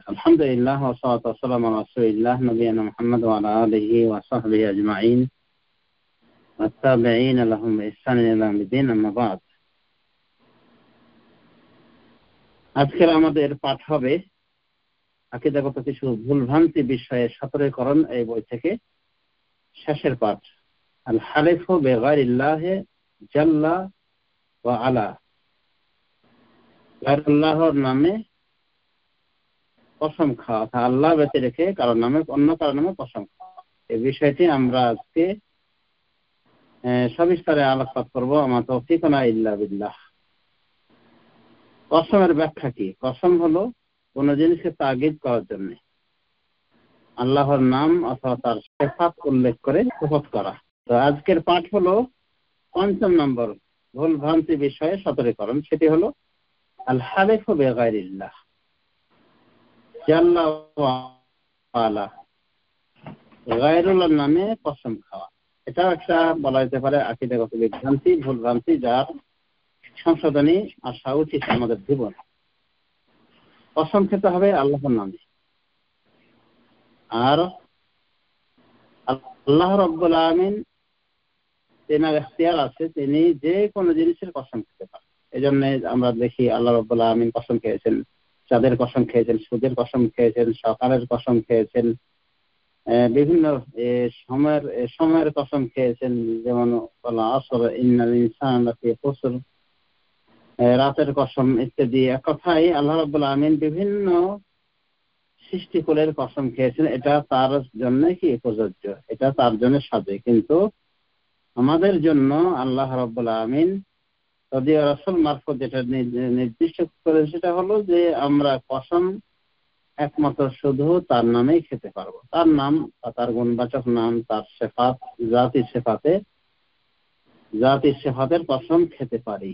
আলহামদুলিল্লাহ ওয়া সাল্লাতু ওয়াসসালামু আলা রাসূলিল্লাহ নবিয়িনা মুহাম্মদ ওয়া আলা আলিহি ওয়া সাহবিহি আজমাইন ওয়া তাবিঈনা লাহুম বিইহসানিন ইলা ইয়াউমিদ্দিন, আম্মা বা'দ। আজকের আমাদের পাঠ হবে আকীদাগত কিছু ভুলভ্রান্তি বিষয়ে সতর্কীকরণ, এই বই থেকে শেষের পাঠ। আল হালিফু বিগাইরিল্লাহি জাল্লা ওয়া আলা, আল্লাহর নামে কসম খাওয়া, আল্লাহ ব্যতীত রেখে কারোর নামে, অন্য কারোর নামে কসম খাওয়া, এই বিষয়টি আমরা আজকে সবিস্তারে আলোকপাত করব। আমা তাওফীকুনা ইল্লা বিল্লাহ। কসমের ব্যাখ্যা কি? কসম হলো কোন জিনিসকে তাগিদ করার জন্য আল্লাহর নাম অথবা তার সিফাত উল্লেখ করে শপথ করা। তো আজকের পাঠ হলো ৫ম নম্বর ভুল ভ্রান্তি বিষয়ে সতর্কীকরণ। সেটি হলো আল হালিফু বিগাইরিল্লাহ জাল্লা ওয়া আলা, গায়রুল্লাহর নামে কসম খাওয়া। এটা একটা বলা যেতে পারে আকীদাগত বিভ্রান্তি, ভুল ভ্রান্তি, যার সংশোধনী আসা উচিত আমাদের জীবন। কসম খেতে হবে আল্লাহর নামে, আর আল্লাহ রাব্বুল আলামিন তেনার ইখতিয়ার আছে, তিনি যে কোনো জিনিসের কসম খেতে পারেন। এই জন্য আমরা দেখি আল্লাহ রাব্বুল আলামিন কসম খেয়েছেন, চাঁদের কসম খেয়েছেন, সূর্যের কসম খেয়েছেন, সকালের কসম খেয়েছেন, বিভিন্ন সময়ের কসম খেয়েছেন, যেমন আসর ইন্নাল ইনসানা লাফি খুসর, রাতের কসম ইত্যাদি। এক কথায় আল্লাহ রাব্বুল আলামিন বিভিন্ন সৃষ্টিকুলের কসম খেয়েছেন। এটা তার জন্য কি প্রযোজ্য, এটা তার জন্য সাজে। কিন্তু আমাদের জন্য আল্লাহ রাব্বুল আলামিন যদিও রাসূল মারফত যেটা নির্দিষ্ট করে, সেটা হলো যে আমরা কসম একমাত্র শুধু তার নামেই খেতে পারবো। তার নাম, তার গুণবাচক নাম, তার সিফাত, জাতি সিফাতের কসম খেতে পারি।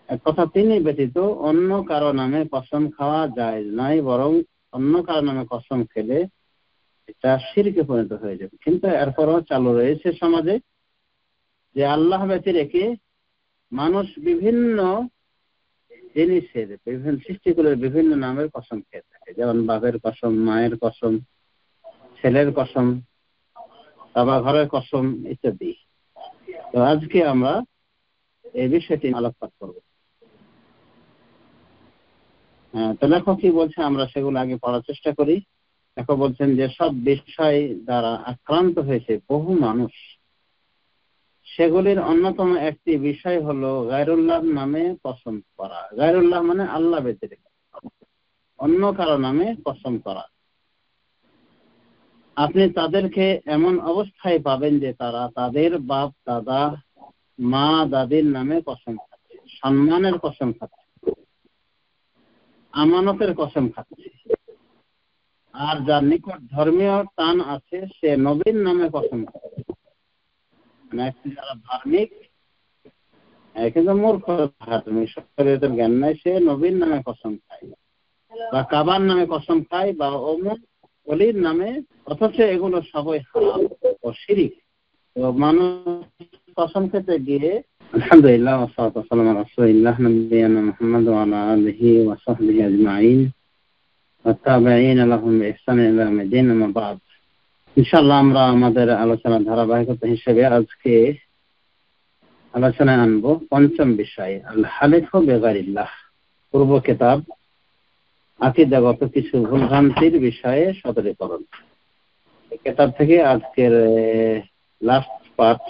এক কথা, তিনি ব্যতীত অন্য কারো নামে কসম খাওয়া জায়েজ নাই, বরং অন্য কারো নামে কসম খেলে এটা শিরকে পরিণত হয়ে যাবে। কিন্তু এরপরও চালু রয়েছে সমাজে যে আল্লাহ ব্যতীত রেখে মানুষ বিভিন্ন জিনিসের, বিভিন্ন সৃষ্টিকুলের বিভিন্ন নামের কসম খেয়ে থাকে। যেমন বাপের কসম, মায়ের কসম, ছেলের কসম, বাবা ঘরের কসম ইত্যাদি। তো আজকে আমরা এই বিষয়টি আলোকপাত করব। তো লেখক কি বলছে আমরা সেগুলো আগে পড়ার চেষ্টা করি। লেখক বলছেন যে সব বিষয় দ্বারা আক্রান্ত হয়েছে বহু মানুষ, সেগুলির অন্যতম একটি বিষয় হলো গায়রুল্লাহর নামে কসম করা। গায়রুল্লাহ মানে আল্লাহ ব্যতীত অন্য কারো নামে কসম করা। আপনি তাদেরকে এমন অবস্থায় পাবেন যে তারা তাদের বাপ দাদা, মা দাদির নামে কসম খাচ্ছে, সম্মানের কসম খাচ্ছে, আমানতের কসম খাচ্ছে। আর যার নিকট ধর্মীয় টান আছে সে নবীর নামে কসম খাচ্ছে। মানে যারা ধার্মিক কিন্তু মূর্খ, ধার্মিক শরীয়তের জ্ঞান নাই, সে নবীর নামে কসম খায়, বা কাবার নামে কসম খায়, বা অমুক ওলির নামে, অথচ এগুলো সবই হারাম ও শিরক। তো মানুষ কসম খেতে গিয়ে, আলহামদুলিল্লাহ ওয়া সাল্লাতু ওয়াসসালামু আলা রাসূলিল্লাহ নবিয়িনা মুহাম্মদ ওয়া আলা আলিহি ওয়া সাহবিহি আজমাইন ওয়া তাবিঈনা লাহুম বিইহসানিন ইলা ইয়াউমিদ্দিন, আম্মা বা'দ। ইনশাআল্লাহ আমরা আমাদের আলোচনার ধারাবাহিকতা হিসেবে আজকে আলোচনায় আনবো ৫ম বিষয়, আল হালিফু বিগাইরিল্লাহ। পূর্ব কিতাব আকীদাগত কিছু ভুলভ্রান্তির বিষয়ে সতর্কীকরণ, এই কিতাব থেকে আজকের লাস্ট পার্ট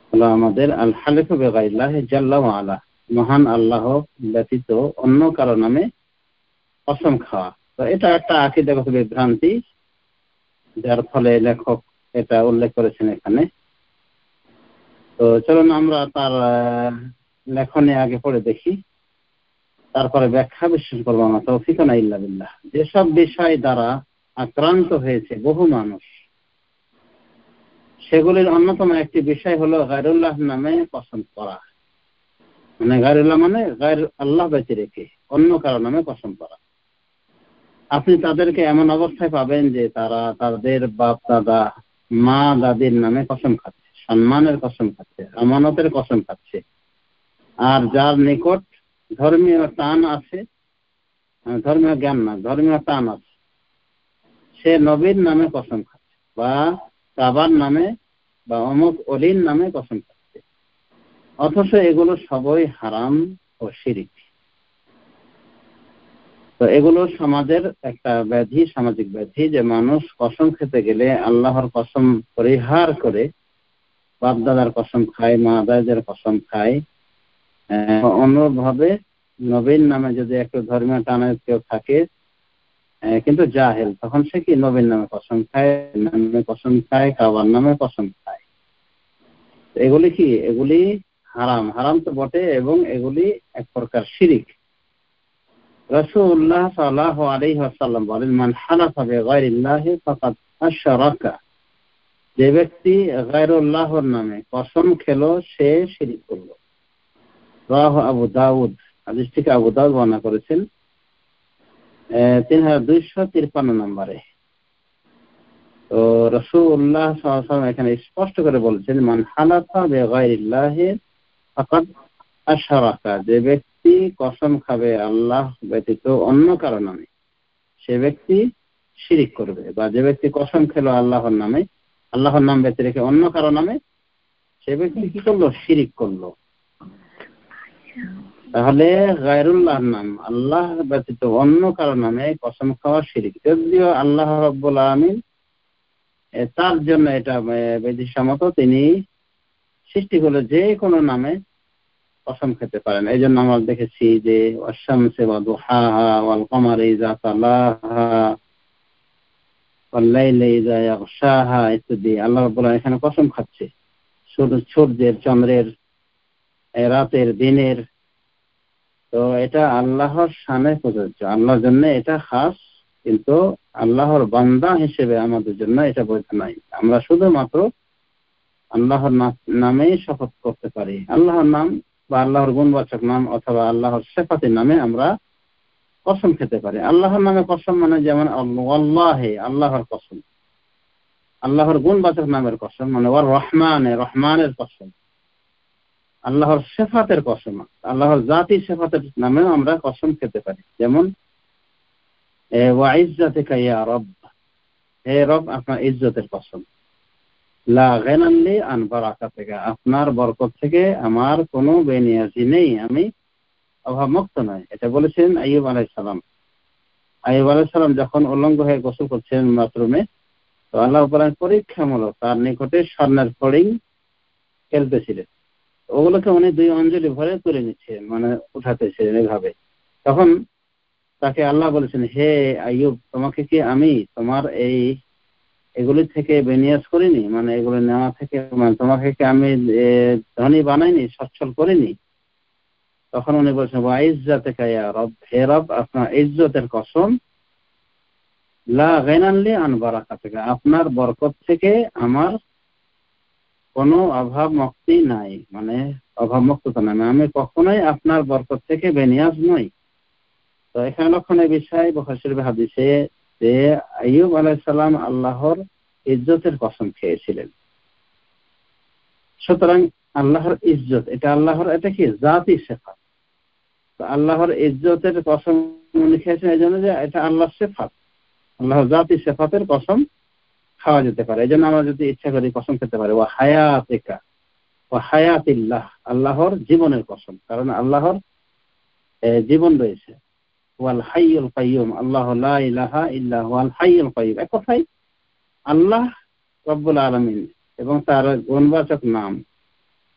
হলো আমাদের আল হালিফু বিগাইরিল্লাহ জাল্লা ওয়া আলা, মহান আল্লাহ ব্যতীত অন্য কারো নামে কসম খাওয়া। তো এটা একটা আকীদাগত বিভ্রান্তি, যার ফলে লেখক এটা উল্লেখ করেছেন এখানে। তো চলুন আমরা তার লেখনে আগে পড়ে দেখি, তারপরে ব্যাখ্যা বিশ্লেষণ করবো। আমার তাওফীকুনা ইল্লা বিল্লাহ। যেসব বিষয় দ্বারা আক্রান্ত হয়েছে বহু মানুষ, সেগুলির অন্যতম একটি বিষয় হলো গায়রুল্লাহ নামে কসম করা। মানে গায়রুল্লাহ মানে গায়র আল্লাহ ব্যতীত রেখে অন্য কারো নামে কসম করা। আপনি তাদেরকে এমন অবস্থায় পাবেন যে তারা তাদের বাপ দাদা, মা দাদির নামে কসম খাচ্ছে, সম্মানের কসম খাচ্ছে, আমানতের কসম খাচ্ছে। আর যার নিকট ধর্মীয় টান আছে ধর্মীয় জ্ঞান না, ধর্মীয় টান আছে, সে নবীর নামে কসম খাচ্ছে বা কাবার নামে বা অমুক অলির নামে কসম খাচ্ছে, অথচ এগুলো সবই হারাম ও শিরিক। তো এগুলো সমাজের একটা ব্যাধি, সামাজিক ব্যাধি, যে মানুষ কসম খেতে গেলে আল্লাহর কসম পরিহার করে বাপ-দাদার কসম খায়, মা-দাদাদের কসম খায়। অন্যভাবে নবীর নামে যদি একটু ধর্মীয় টানে কেউ থাকে কিন্তু জাহেল, তখন সে কি নবীর নামে কসম খায়, কাবার নামে কসম খায়। এগুলি কি? এগুলি হারাম, হারাম তো বটে, এবং এগুলি এক প্রকার শিরিক। রাসূলুল্লাহ সাল্লাল্লাহু আলাইহি ওয়াসাল্লাম বলেন, মান হালাফা বিগাইরিল্লাহি ফাকাদ আশরাকা, যে ব্যক্তি গায়রুল্লাহর নামে কসম খেলো সে শিরিক করলো। রাওয়াহু আবু দাউদ, হাদিসটিকে আবু দাউদ বর্ণনা করেছেন 3253 নম্বরে। তো রাসূলুল্লাহ সাল্লাল্লাহু আলাইহি ওয়াসাল্লাম এখানে স্পষ্ট করে বলেছেন, মান হালাফা বিগাইরিল্লাহি ফাকাদ আশরাকা, যে ব্যক্তি কসম খাবে আল্লাহ ব্যতীত অন্য কারো নামে সে ব্যক্তি শিরিক করবে, বা যে ব্যক্তি কসম খেলো আল্লাহর নামে, আল্লাহর নাম ব্যতীত রেখে অন্য কারো নামে, সে ব্যক্তি কি করলো? শিরিক করলো। তাহলে গায়রুল্লাহর নাম, আল্লাহ ব্যতীত অন্য কারো নামে কসম খাওয়া শিরিক। যদিও আল্লাহ রাব্বুল আলামিন তার জন্য এটা বিধিসম্মত, তিনি সৃষ্টি করলে যে কোনো নামে কসম খেতে পারেন। এই জন্য আমরা দেখেছি যে ওয়াশ-শামসি ওয়া দুহাহা ওয়াল কমারি ইযা তালাহা ওয়াল লাইলি ইযা ইয়াগশাহা ইত্যাদি। আল্লাহ রাব্বুল আলামিন এখানে কসম খাচ্ছে সূর্যের, চন্দ্রের, রাতের, দিনের। তো এটা আল্লাহর শানে প্রযোজ্য, আল্লাহর জন্য এটা খাস, কিন্তু আল্লাহর বান্দা হিসেবে আমাদের জন্য এটা বৈধ নাই। আমরা শুধুমাত্র আল্লাহর নামেই শপথ করতে পারি। আল্লাহর নাম বা আল্লাহর গুণবাচক নাম অথবা আল্লাহর সিফাতের নামে আমরা কসম খেতে পারি। আল্লাহর নামে কসম মানে যেমন ওয়াল্লাহি, আল্লাহর কসম। আল্লাহর গুণবাচক নামের কসম মানে ওয়ার রহমানে, রহমানের কসম। আল্লাহর সিফাতের কসম, আল্লাহর জাতি সিফাতের নামেও আমরা কসম খেতে পারি। যেমন ওয়া ইজ্জাতিকা ইয়া রব, হে রব আপনার ইজ্জতের কসম। লা গিনান লি আন বারাকাতিকা, আপনার বরকত থেকে আমার কোনো বেনিয়াজি নেই, আমি অভাবমুক্ত নয়। এটা বলেছেন আইয়ুব আলাইহিস সালাম। আইয়ুব আলাইহিস সালাম যখন উলঙ্গ হয়ে গোসল করছেন বাথরুমে, তো আল্লাহ পাক পরীক্ষামূলক তার নিকটে স্বর্ণের ফড়িং খেলতেছিলেন। ওগুলোকে উনি 2 অঞ্জলি ভরে তুলে নিচ্ছেন, মানে উঠাতেছিলেন এভাবে। তখন তাকে আল্লাহ বলেছেন, হে আইয়ুব, তোমাকে কি আমি তোমার এগুলি থেকে বেনিয়াজ করিনি, মানে এগুলো নেওয়া থেকে, মানে তোমাকে কি আমি ধনী বানাইনি, সচ্ছল করিনি? তখন উনি বলছেন, ওয়া ইজ্জাতিকা ইয়া রব, হে রব আপনার ইজ্জতের কসম, লা গিনান লি আন বারাকাতিকা, আপনার বরকত থেকে আমার কোনো অভাব মুক্তি নাই, মানে অভাব মুক্ততা নাই, আমি কখনোই আপনার বরকত থেকে বেনিয়াজ নই। তো এখানে লক্ষণের বিষয় বুখারী শরীফের হাদিসে যে আইয়ুব আলাইহিস সালাম আল্লাহর ইজ্জতের কসম খেয়েছিলেন। সুতরাং আল্লাহর ইজ্জত, এটা আল্লাহর, এটা কি জাতি সিফাত। তো আল্লাহর ইজ্জতের কসম উনি খেয়েছেন এই জন্য যে এটা আল্লাহর সিফাত, আল্লাহর জাতি সিফাতের কসম খাওয়া যেতে পারে। এই জন্য আমরা যদি ইচ্ছা করি কসম খেতে পারি ওয়া হায়াতিকা ওয়া হায়াতিল্লাহ, আল্লাহর জীবনের কসম, কারণ আল্লাহর জীবন রয়েছে। ওয়াল হাইয়ুল কাইয়ুম, আল্লাহু লা ইলাহা ইল্লা হুয়াল হাইয়ুল কাইয়ুম। এক কথায় আল্লাহ রব্বুল আলামিন এবং তার গুণবাচক নাম,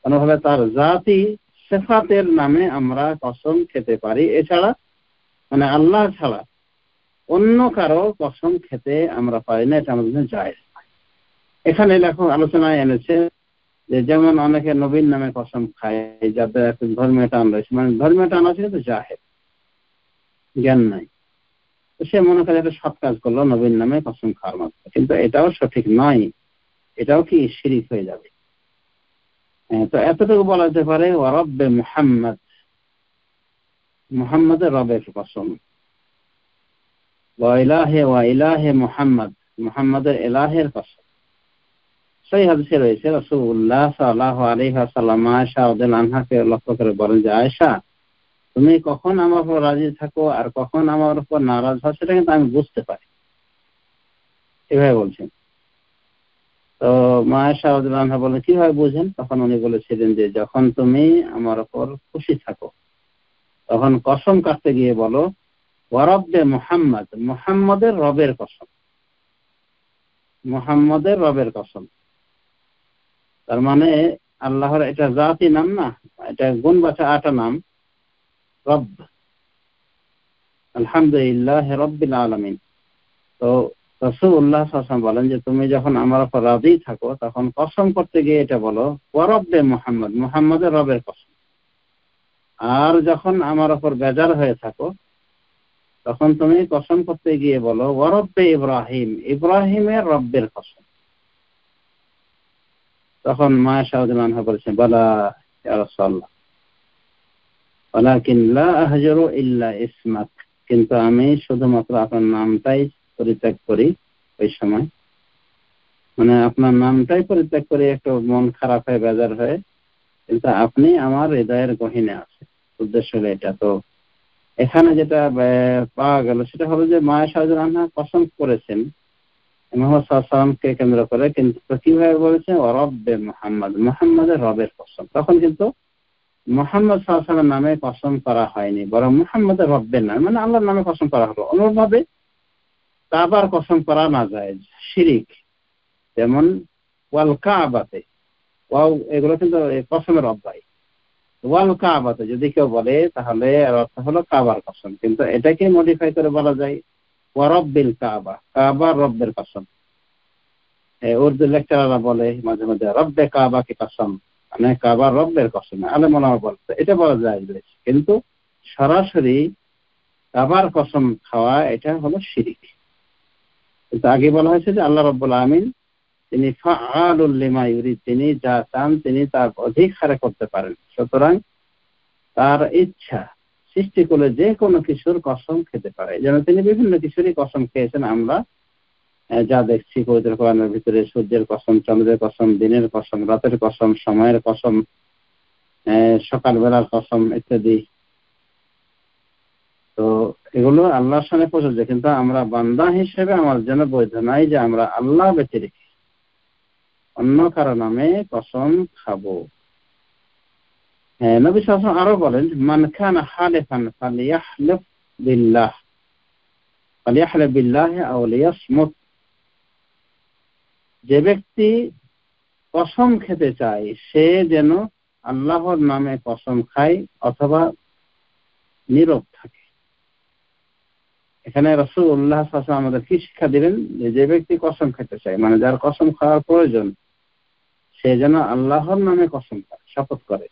কোনোভাবে তার জাতি সিফাতের নামে আমরা কসম খেতে পারি। এছাড়া মানে আল্লাহ ছাড়া অন্য কারো কসম খেতে আমরা পারি না, এটা আমাদের জন্য জায়েজ। এখানে লেখক আলোচনায় এনেছে যে যেমন অনেকে নবীর নামে কসম খায়, যাদের একটা ধর্মীয় টান রয়েছে, মানে ধর্মীয় টান আছে কিন্তু জাহেল, জ্ঞান নাই, তো সে মনে করে একটা সৎ কাজ করলো নবীর নামে কসম খাওয়ার মতো, কিন্তু এটাও সঠিক নয়, এটাও কি শিরিক হয়ে যাবে। তো এতটুকু বলা যেতে পারে ওয়া রব্বে মুহাম্মদ, মুহাম্মদের রবের কসম। ওয়া ইলাহে মুহাম্মদ, মুহাম্মদের ইলাহের কসম। সেই হাদিসে রয়েছে রাসূলুল্লাহ সাল্লাল্লাহু আলাইহি ওয়াসাল্লাম আয়েশা রাদিয়াল্লাহু আনহাকে লক্ষ্য করে বলেন যে, আয়েশা তুমি কখন আমার উপর রাজি থাকো আর কখন আমার উপর নারাজ হয় সেটা কিন্তু আমি বুঝতে পারি, এভাবে বলছেন। তো মা আয়েশা রাদিয়াল্লাহু আনহা বলেন কিভাবে বুঝেন? তখন উনি বলেছিলেন যে যখন তুমি আমার উপর খুশি থাকো তখন কসম কাটতে গিয়ে বলো ওয়ারাব্বে মুহাম্মদ, মুহাম্মদের রবের কসম, মুহাম্মদের রবের কসম। তার মানে আল্লাহর এটা জাতি নাম না, এটা গুণবাচক 8টা নাম। রব, আলহামদুলিল্লাহ রাব্বিল আলামিন। তো রাসূলুল্লাহ সাল্লাল্লাহু আলাইহি ওয়াসাল্লাম বলেন যে তুমি যখন আমার উপর রাজি থাকো তখন কসম করতে গিয়ে এটা বলো ওয়ারাব্বে মুহাম্মদ, মুহাম্মদের রবের কসম। আর যখন আমার উপর বেজার হয়ে থাকো তখন তুমি কসম করতে গিয়ে বলো ওয়ারাব্বে ইব্রাহিম, ইব্রাহিমের রব্বের কসম। তখন মা আয়েশা রাদিয়াল্লাহু আনহা বলেছেন বালা ইয়া রাসূলুল্লাহ ওয়ালাকিন লা আহজুরু ইল্লা ইসমাক, কিন্তু আমি শুধুমাত্র আপনার নামটাই পরিত্যাগ করি ওই সময়, মানে আপনার নামটাই পরিত্যাগ করি একটু মন খারাপ হয়ে বেজার হয়ে, কিন্তু আপনি আমার হৃদয়ের গহীনে আছেন। উদ্দেশ্য হলো এটা। তো এখানে যেটা পাওয়া গেল সেটা হলো যে মা আয়েশা রাদিয়াল্লাহু আনহা কসম করেছেন মুহাম্মদ সাল্লাল্লাহু আলাইহি ওয়াসাল্লামকে কেন্দ্র করে, কিন্তু কিভাবে বলেছেন রব্বে মুহাম্মদ, মুহাম্মদের রবের কসম। তখন কিন্তু মুহাম্মদ সাল্লাল্লাহু আলাইহি ওয়াসাল্লামের নামে কসম করা হয়নি, বরং মুহাম্মদের রব্বের নামে মানে আল্লাহর নামে কসম করা হলো। অনুরূপভাবে কাবার কসম করা না যায়, শিরিক। যেমন ওয়াল কাবাতে, ওয়াও এগুলো কিন্তু কসমের অব্যয়। ওয়াল কাবাতে যদি কেউ বলে তাহলে এর অর্থ হলো কাবার কসম, কিন্তু এটাকে মডিফাই করে বলা যায় ওয়া রব্বিল কাবা, কাবার রব্বের কসম। উর্দু লেকচাররা বলে মাঝে মাঝে রব্বে কাবা কি কসম, মানে কাবার রব্বের কসম। আলেম ওলামা বলতে এটা বলা যায়, কিন্তু সরাসরি কাবার কসম খাওয়া এটা হলো শিরিক। কিন্তু আগে বলা হয়েছে যে আল্লাহ রাব্বুল আলামিন তিনি ফাআলুল লিমা ইউরিদ, তিনি যা চান তিনি তার অধিক হারে করতে পারেন। সুতরাং তার ইচ্ছা সৃষ্টি করলে যে কোনো কিছুর কসম খেতে পারে। যেন তিনি বিভিন্ন কিছুরই কসম খেয়েছেন। আমরা যা দেখছি পবিত্র কোরআনের ভিতরে সূর্যের কসম, চন্দ্রের কসম, দিনের কসম, রাতের কসম, সময়ের কসম, সকালবেলার কসম ইত্যাদি। তো এগুলো আল্লাহর সামনে প্রযোজ্য, কিন্তু আমরা বান্দা হিসেবে আমার জন্য বৈধ নাই যে আমরা আল্লাহ ব্যতিরেকে অন্য কারো নামে কসম খাবো। নবী সাল্লাল্লাহু আলাইহি ওয়াসাল্লাম আরো বলেন মান কানা হালিফান ফালিয়াহলিফ বিল্লাহ, ফালিয়াহলিফ বিল্লাহি আও লিয়াসমুত। যে ব্যক্তি কসম খেতে চায় সে যেন আল্লাহর নামে কসম খায় অথবা নীরব থাকে। এখানে রাসূলুল্লাহ সাল্লাল্লাহু আলাইহি ওয়াসাল্লাম আমাদের কি শিক্ষা দিলেন? যে ব্যক্তি কসম খেতে চায়, মানে যার কসম খাওয়ার প্রয়োজন, সে যেন আল্লাহর নামে কসম খায়, শপথ করে।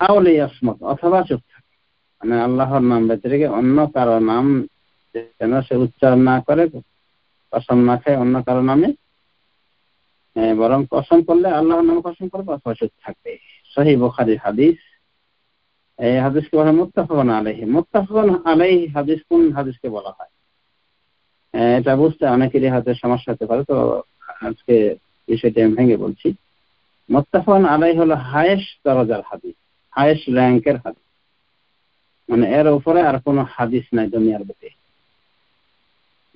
আও লিয়াসমুত, অথবা চুপ থাকে, মানে আল্লাহর নাম ব্যতিরেকে অন্য কারো নাম যেন সে উচ্চারণ না করে, কসম না খায় অন্য কারো নামে, বরং কসম করলে আল্লাহর নামে কসম করবে অথবা চুপ থাকবে। সহিহ বুখারীর হাদিস। এই হাদিসকে বলা হয় মুত্তাফাকুন আলাইহি। মুত্তাফাকুন আলাইহি হাদিস কোন হাদিসকে বলা হয়? এটা বুঝতে অনেকেরই হাতে সমস্যা হতে পারে, তো আজকে বিষয়টি আমি ভেঙে বলছি। মুত্তাফাকুন আলাইহি হলো হায়েস্ট দরজার হাদিস, হায়েস্ট র্যাঙ্কের হাদিস, মানে এর উপরে আর কোনো হাদিস নাই দুনিয়ার বুকে।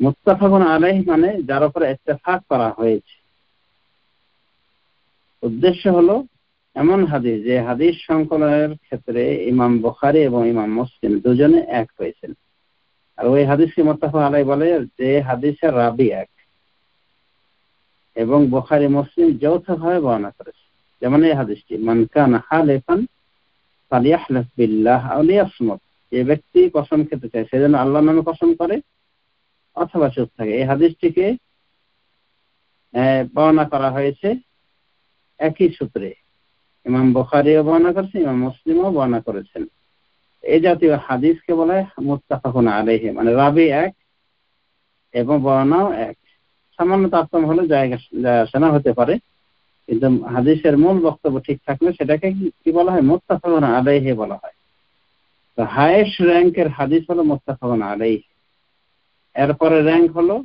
মুত্তাফাকুন আলাইহি মানে যার উপরে ইত্তেফাক করা হয়েছে। উদ্দেশ্য হলো এমন হাদিস যে হাদিস সংকলনের ক্ষেত্রে ইমাম বুখারী এবং ইমাম মুসলিম দুজনে এক হয়েছেন। আর ওই হাদিসকে মুত্তাফাক আলাইহি বলে যে হাদিসের রাবি এক এবং বুখারী মুসলিম যৌথভাবে বর্ণনা করেছে। যেমন এই হাদিসটি মান কানা হালিফান ফালিয়াহলিফ বিল্লাহ আও লিয়াসমুত, যে ব্যক্তি কসম খেতে চায় সে যেন আল্লাহর নামে কসম করে অথবা চুপ থাকে। এই হাদিসটিকে বর্ণনা করা হয়েছে একই সূত্রে। ইমাম বুখারীও বর্ণনা করেছেন, ইমাম মুসলিমও বর্ণনা করেছেন। এই জাতীয় হাদিসকে বলা হয় মুত্তাফাকুন আলাইহি, মানে রাবি এক এবং বর্ণনাও এক। সামান্য তারতম্য হলে জায়গা আসে না, হতে পারে, কিন্তু হাদিসের মূল বক্তব্য ঠিক থাকলে সেটাকে কি বলা হয়? মুত্তাফাকুন আলাইহি বলা হয়। তো হাইয়েস্ট র্যাঙ্কের হাদিস হলো মুত্তাফাকুন আলাইহি। এরপরে র্যাঙ্ক হলো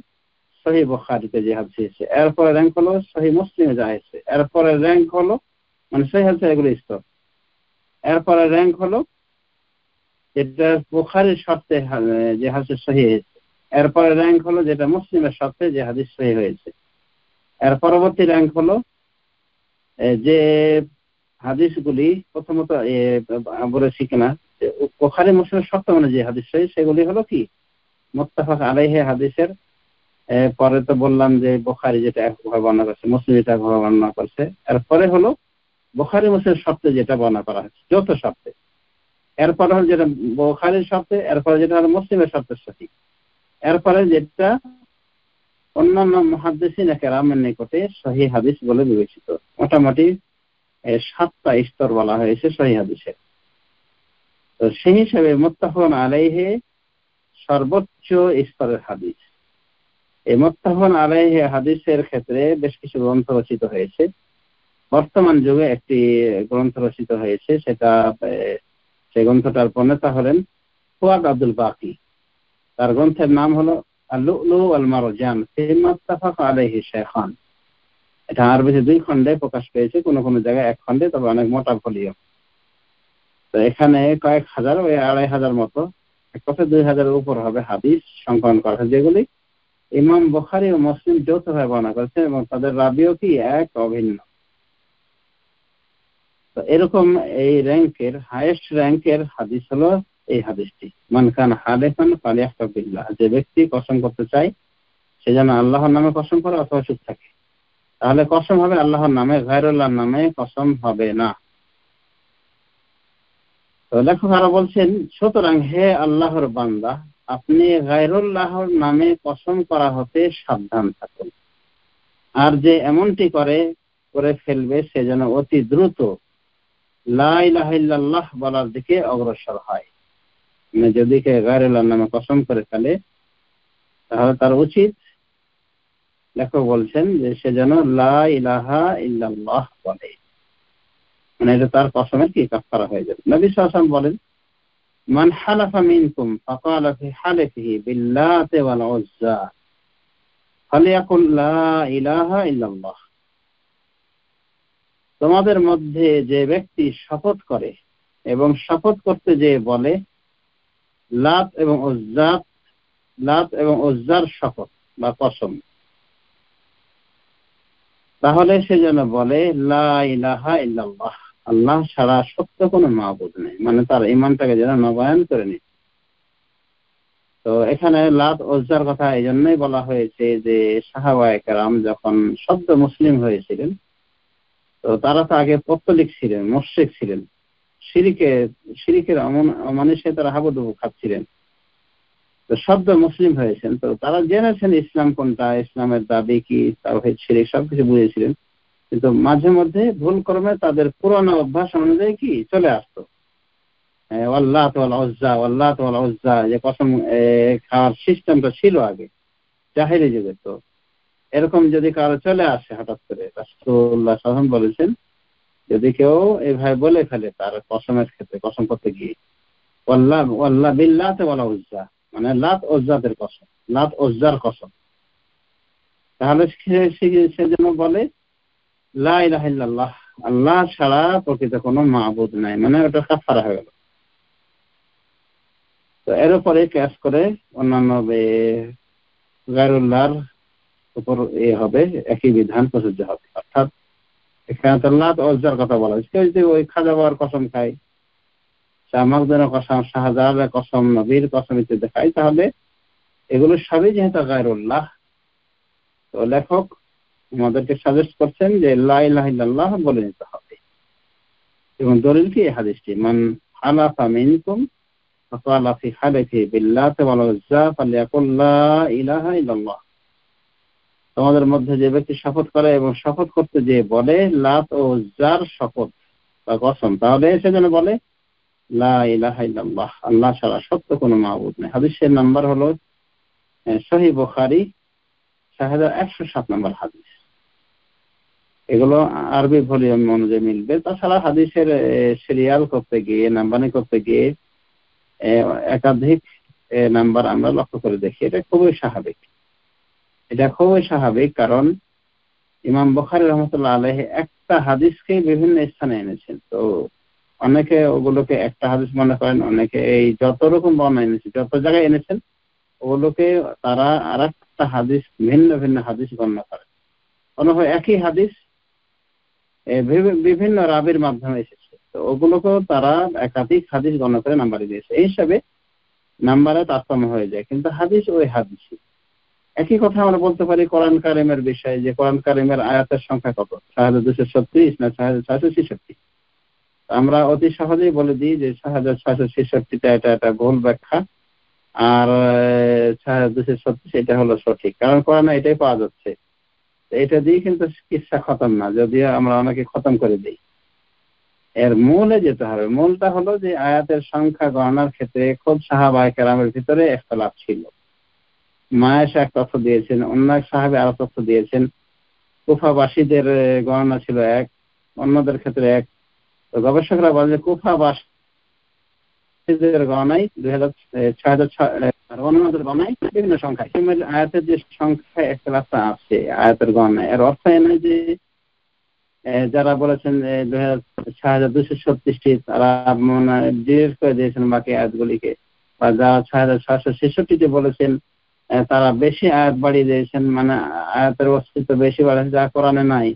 সহিহ বুখারীতে যে হাদিস এসেছে, এরপরে র্যাঙ্ক হলো সহিহ মুসলিমে যা এসেছে, এরপরে র্যাঙ্ক হলো মানে সহিহ হাদিসের এগুলো স্তর। এরপরে র্যাঙ্ক হলো যেটা বুখারীর শর্তে যে হাদিস সহিহ হয়েছে। এরপরে র্যাঙ্ক হলো যেটা মুসলিমের শর্তে যে হাদিস সহিহ হয়েছে। এর পরবর্তী র্যাঙ্ক হলো যে হাদিসগুলি প্রথমত বলেছি কিনা বুখারী মুসলিমের শর্ত মানে যে হাদিস সহিহ সেগুলি হলো কি মুত্তাফাক আলাইহি হাদিসের। পরে তো বললাম যে বুখারী যেটা একভাবে বর্ণনা করছে, মুসলিম যেটা একভাবে বর্ণনা করছে। এরপরে হলো বুখারী মুসলিমের শর্তে যেটা বর্ণনা করা হয়েছে, যৌথ শর্তে। এরপরে হলো যেটা বুখারীর শর্তে, এরপরে যেটা হলো মুসলিমের শর্তের সঠিক, এরপরে যেটা অন্যান্য মুহাদ্দিসিন কেরামের নিকটে সহিহ হাদিস বলে বিবেচিত। মোটামুটি 7টা স্তর বলা হয়েছে সহিহ হাদিসের। তো সেই হিসেবে মুত্তাফাকুন আলাইহি সর্বোচ্চ স্তরের হাদিস। এই মুত্তাফাকুন আলাইহি হাদিসের ক্ষেত্রে বেশ কিছু গ্রন্থ রচিত হয়েছে। বর্তমান যুগে একটি গ্রন্থ রচিত হয়েছে, সেই গ্রন্থটার প্রণেতা হলেন ফুয়াদ আব্দুল বাকি। তার গ্রন্থের নাম হলো আল-লু'লু ওয়াল মারজান ফিমা ইত্তাফাকা আলাইহি শাইখান। এটা আরবিতে 2 খণ্ডে প্রকাশ পেয়েছে, কোন কোন জায়গায় 1 খণ্ডে, তবে অনেক মোটা ফলিও। তো এখানে কয়েক হাজার, 2,500 মতো, এক কথা 2,000 এর উপর হবে হাদিস সংকলন করা হয়, যেগুলি ইমাম বুখারী ও মুসলিম যৌথভাবে বর্ণনা করেছেন এবং তাদের রাবিও কি এক অভিন্ন। তো এরকম এই র্যাঙ্কের হাইয়েস্ট র্যাঙ্কের হাদিস হলো এই হাদিসটি, মান কানা হালিফান ফালিয়াহলিফ বিল্লাহ। যে ব্যক্তি কসম করতে চায় সে যেন আল্লাহর নামে কসম করে অথবা চুপ থাকে। তাহলে কসম হবে আল্লাহর নামে, গায়রুল্লাহর নামে কসম হবে না। তো লেখক আরো বলছেন, সুতরাং হে আল্লাহর বান্দা, আপনি গায়রুল্লাহর নামে কসম করা হতে সাবধান থাকুন। আর যে এমনটি করে ফেলবে সে যেন অতি দ্রুত লা ইলাহা ইল্লাল্লাহ বলার দিকে অগ্রসর হয়। মানে যদি কে গায়রুল্লাহর নামে কসম করে ফেলে তাহলে তার উচিত, লেখক বলছেন, যে সে যেন লা ইলাহা ইল্লাল্লাহ বলে। মানে এটা তার কসমের কি কাফারা হয়ে যাবে। নবী সাল্লাল্লাহু আলাইহি ওয়াসাল্লাম বলেন, মান হালাফা মিনকুম ফাকালা ফি হালিফিহি বিল্লাতি ওয়াল উজ্জা ফালিয়াকুল লা ইলাহা ইল্লাল্লাহ। তোমাদের মধ্যে যে ব্যক্তি শপথ করে এবং শপথ করতে যে বলে লাত এবং উজ্জার শপথ বা কসম, তাহলে সে যেন বলে লা ইলাহা ইল্লাল্লাহ, আল্লাহ ছাড়া সত্য কোনো মাবুদ নেই। মানে তার ঈমানটাকে যেন নবায়ন করে নিই। তো এখানে লাত উজ্জার কথা এই জন্যই বলা হয়েছে যে সাহাবায়ে কেরাম যখন সদ্য মুসলিম হয়েছিলেন, তো তারা তো আগে পত্তলিক ছিলেন, মুশরিক ছিলেন, শিরিকের অমানুষে তারা হাবুডুবু খাচ্ছিলেন। তো সদ্য মুসলিম হয়েছেন, তো তারা জেনেছেন ইসলাম কোনটা, ইসলামের দাবি কি, তাওহীদ শিরক সবকিছু বুঝেছিলেন, কিন্তু মাঝে মধ্যে ভুল কর্মে তাদের পুরনো অভ্যাস অনুযায়ী কি চলে আসতো আল্লাহ ওয়াল উজ্জা যে কসম খাওয়ার সিস্টেমটা ছিল আগে জাহেলি যুগে। তো এরকম যদি কারো চলে আসে হঠাৎ করে, রাসূলুল্লাহ সাল্লাল্লাহু আলাইহি ওয়াসাল্লাম বলেছেন, যদি কেউ এইভাবে বলে ফেলে তার কসমের ক্ষেত্রে, কসম করতে গিয়ে ওয়াল্লাহ বিল্লাতি ওয়াল উজ্জা, মানে লাত উজ্জাদের কসম, লাত উজ্জার কসম, তাহলে সে যেন বলে লা ইলাহা ইল্লাল্লাহ, আল্লাহ ছাড়া প্রকৃত কোনো মাবুদ নাই। মানে ওটা কাফারা হয়ে গেল। তো এর উপরে কিয়াস করে অন্যান্য গায়রুল্লাহর উপর হবে, একই বিধান প্রযোজ্য হবে। অর্থাৎ এখানে তো লাত উজ্জার কথা বলা হয়েছে। কেউ যদি ওই খাজা বাবার কসম খায়, শাহ মাকদুমের কসম, শাহজালালের কসম, নবীর কসম ইত্যাদি খায়, তাহলে এগুলো সবই যেহেতু গায়রুল্লাহ, তো লেখক আমাদেরকে সাজেস্ট করছেন যে লা ইলাহা ইল্লাল্লাহ বলে নিতে হবে। এবং দলিল কি এই হাদিসটি, মান হালাফা মিনকুম ফাকালা ফি হালিফি বিল্লাতি ওয়াল উজ্জা ফালিয়াকুল লা ইলাহা ইল্লাল্লাহ। তোমাদের মধ্যে যে ব্যক্তি শপথ করে এবং শপথ করতে যে বলে লাত ও উজ্জার শপথ বা কসম, তাহলে সে যেন বলে লা ইলাহা ইল্লাল্লাহ, আল্লাহ ছাড়া সত্য কোনো মাবুদ নেই। হাদিসের নাম্বার হলো সহিহ বুখারী 6107 নম্বর হাদিস। এগুলো আরবি ভলিউম অনুযায়ী মিলবে। তাছাড়া হাদিসের সিরিয়াল করতে গিয়ে, নাম্বারিং করতে গিয়ে একাধিক নাম্বার আমরা লক্ষ্য করে দেখি। এটা খুবই স্বাভাবিক, কারণ ইমাম বুখারী রাহমাতুল্লাহ আলাইহি একটা হাদিসকে বিভিন্ন স্থানে এনেছেন। তো অনেকে ওগুলোকে একটা হাদিস মনে করেন, অনেকে এই যত রকম বর্ণনা এনেছে, যত জায়গায় এনেছেন ওগুলোকে তারা আরেকটা হাদিস, ভিন্ন ভিন্ন হাদিস গণনা করেন। মনে হয় একই হাদিস বিভিন্ন রাবির মাধ্যমে এসেছে, তো ওগুলোকেও তারা একাধিক হাদিস গণনা করে নাম্বার দিয়েছে। এই হিসাবে নাম্বারে তারতম্য হয়ে যায়, কিন্তু হাদিস ওই হাদিসই। একই কথা আমরা বলতে পারি কোরআন কারিমের বিষয়ে, যে কোরআন কারিমের আয়াতের সংখ্যা কত, ৬২৩৬ না ৬৬৬। আমরা অতি সহজেই বলে দিই যে ৬৬৬টা এটা ভুল ব্যাখ্যা, আর ৬২৩৬ এটা হলো সঠিক, কারণ কোরআনে এটাই পাওয়া যাচ্ছে। এটা দিয়ে কিন্তু কিচ্ছা খতম না, যদিও আমরা অনেকে খতম করে দিই। এর মূলে যেতে হবে। মূলটা হলো যে আয়াতের সংখ্যা গণনার ক্ষেত্রে খুব সাহাবায়ে কেরামের ভিতরে ইখতিলাফ ছিল। মায়েশা এক তথ্য দিয়েছেন, অন্য এক সাহাবী আরো তথ্য দিয়েছেন। কুফাবাসীদের গণনা ছিল এক, অন্যদের ক্ষেত্রে এক। তো গবেষকরা বলেন যে কুফাবাসীদের গণনায় ৬০০৬, অন্যদের গণনায় বিভিন্ন সংখ্যা। আয়াতের যে সংখ্যা ইখতিলাফটা আছে আয়াতের গণনায়, এর অর্থ এই নয় যে যারা বলেছেন ৬২৩৬টি তারা ডিলিট করে দিয়েছেন বাকি আয়াতগুলিকে, বা যারা ৬৬৬টি বলেছেন তারা বেশি আয়াত বাড়িয়ে দিয়েছেন, মানে আয়াতের অস্তিত্ব বেশি বাড়াচ্ছে যা কোরআনে নাই,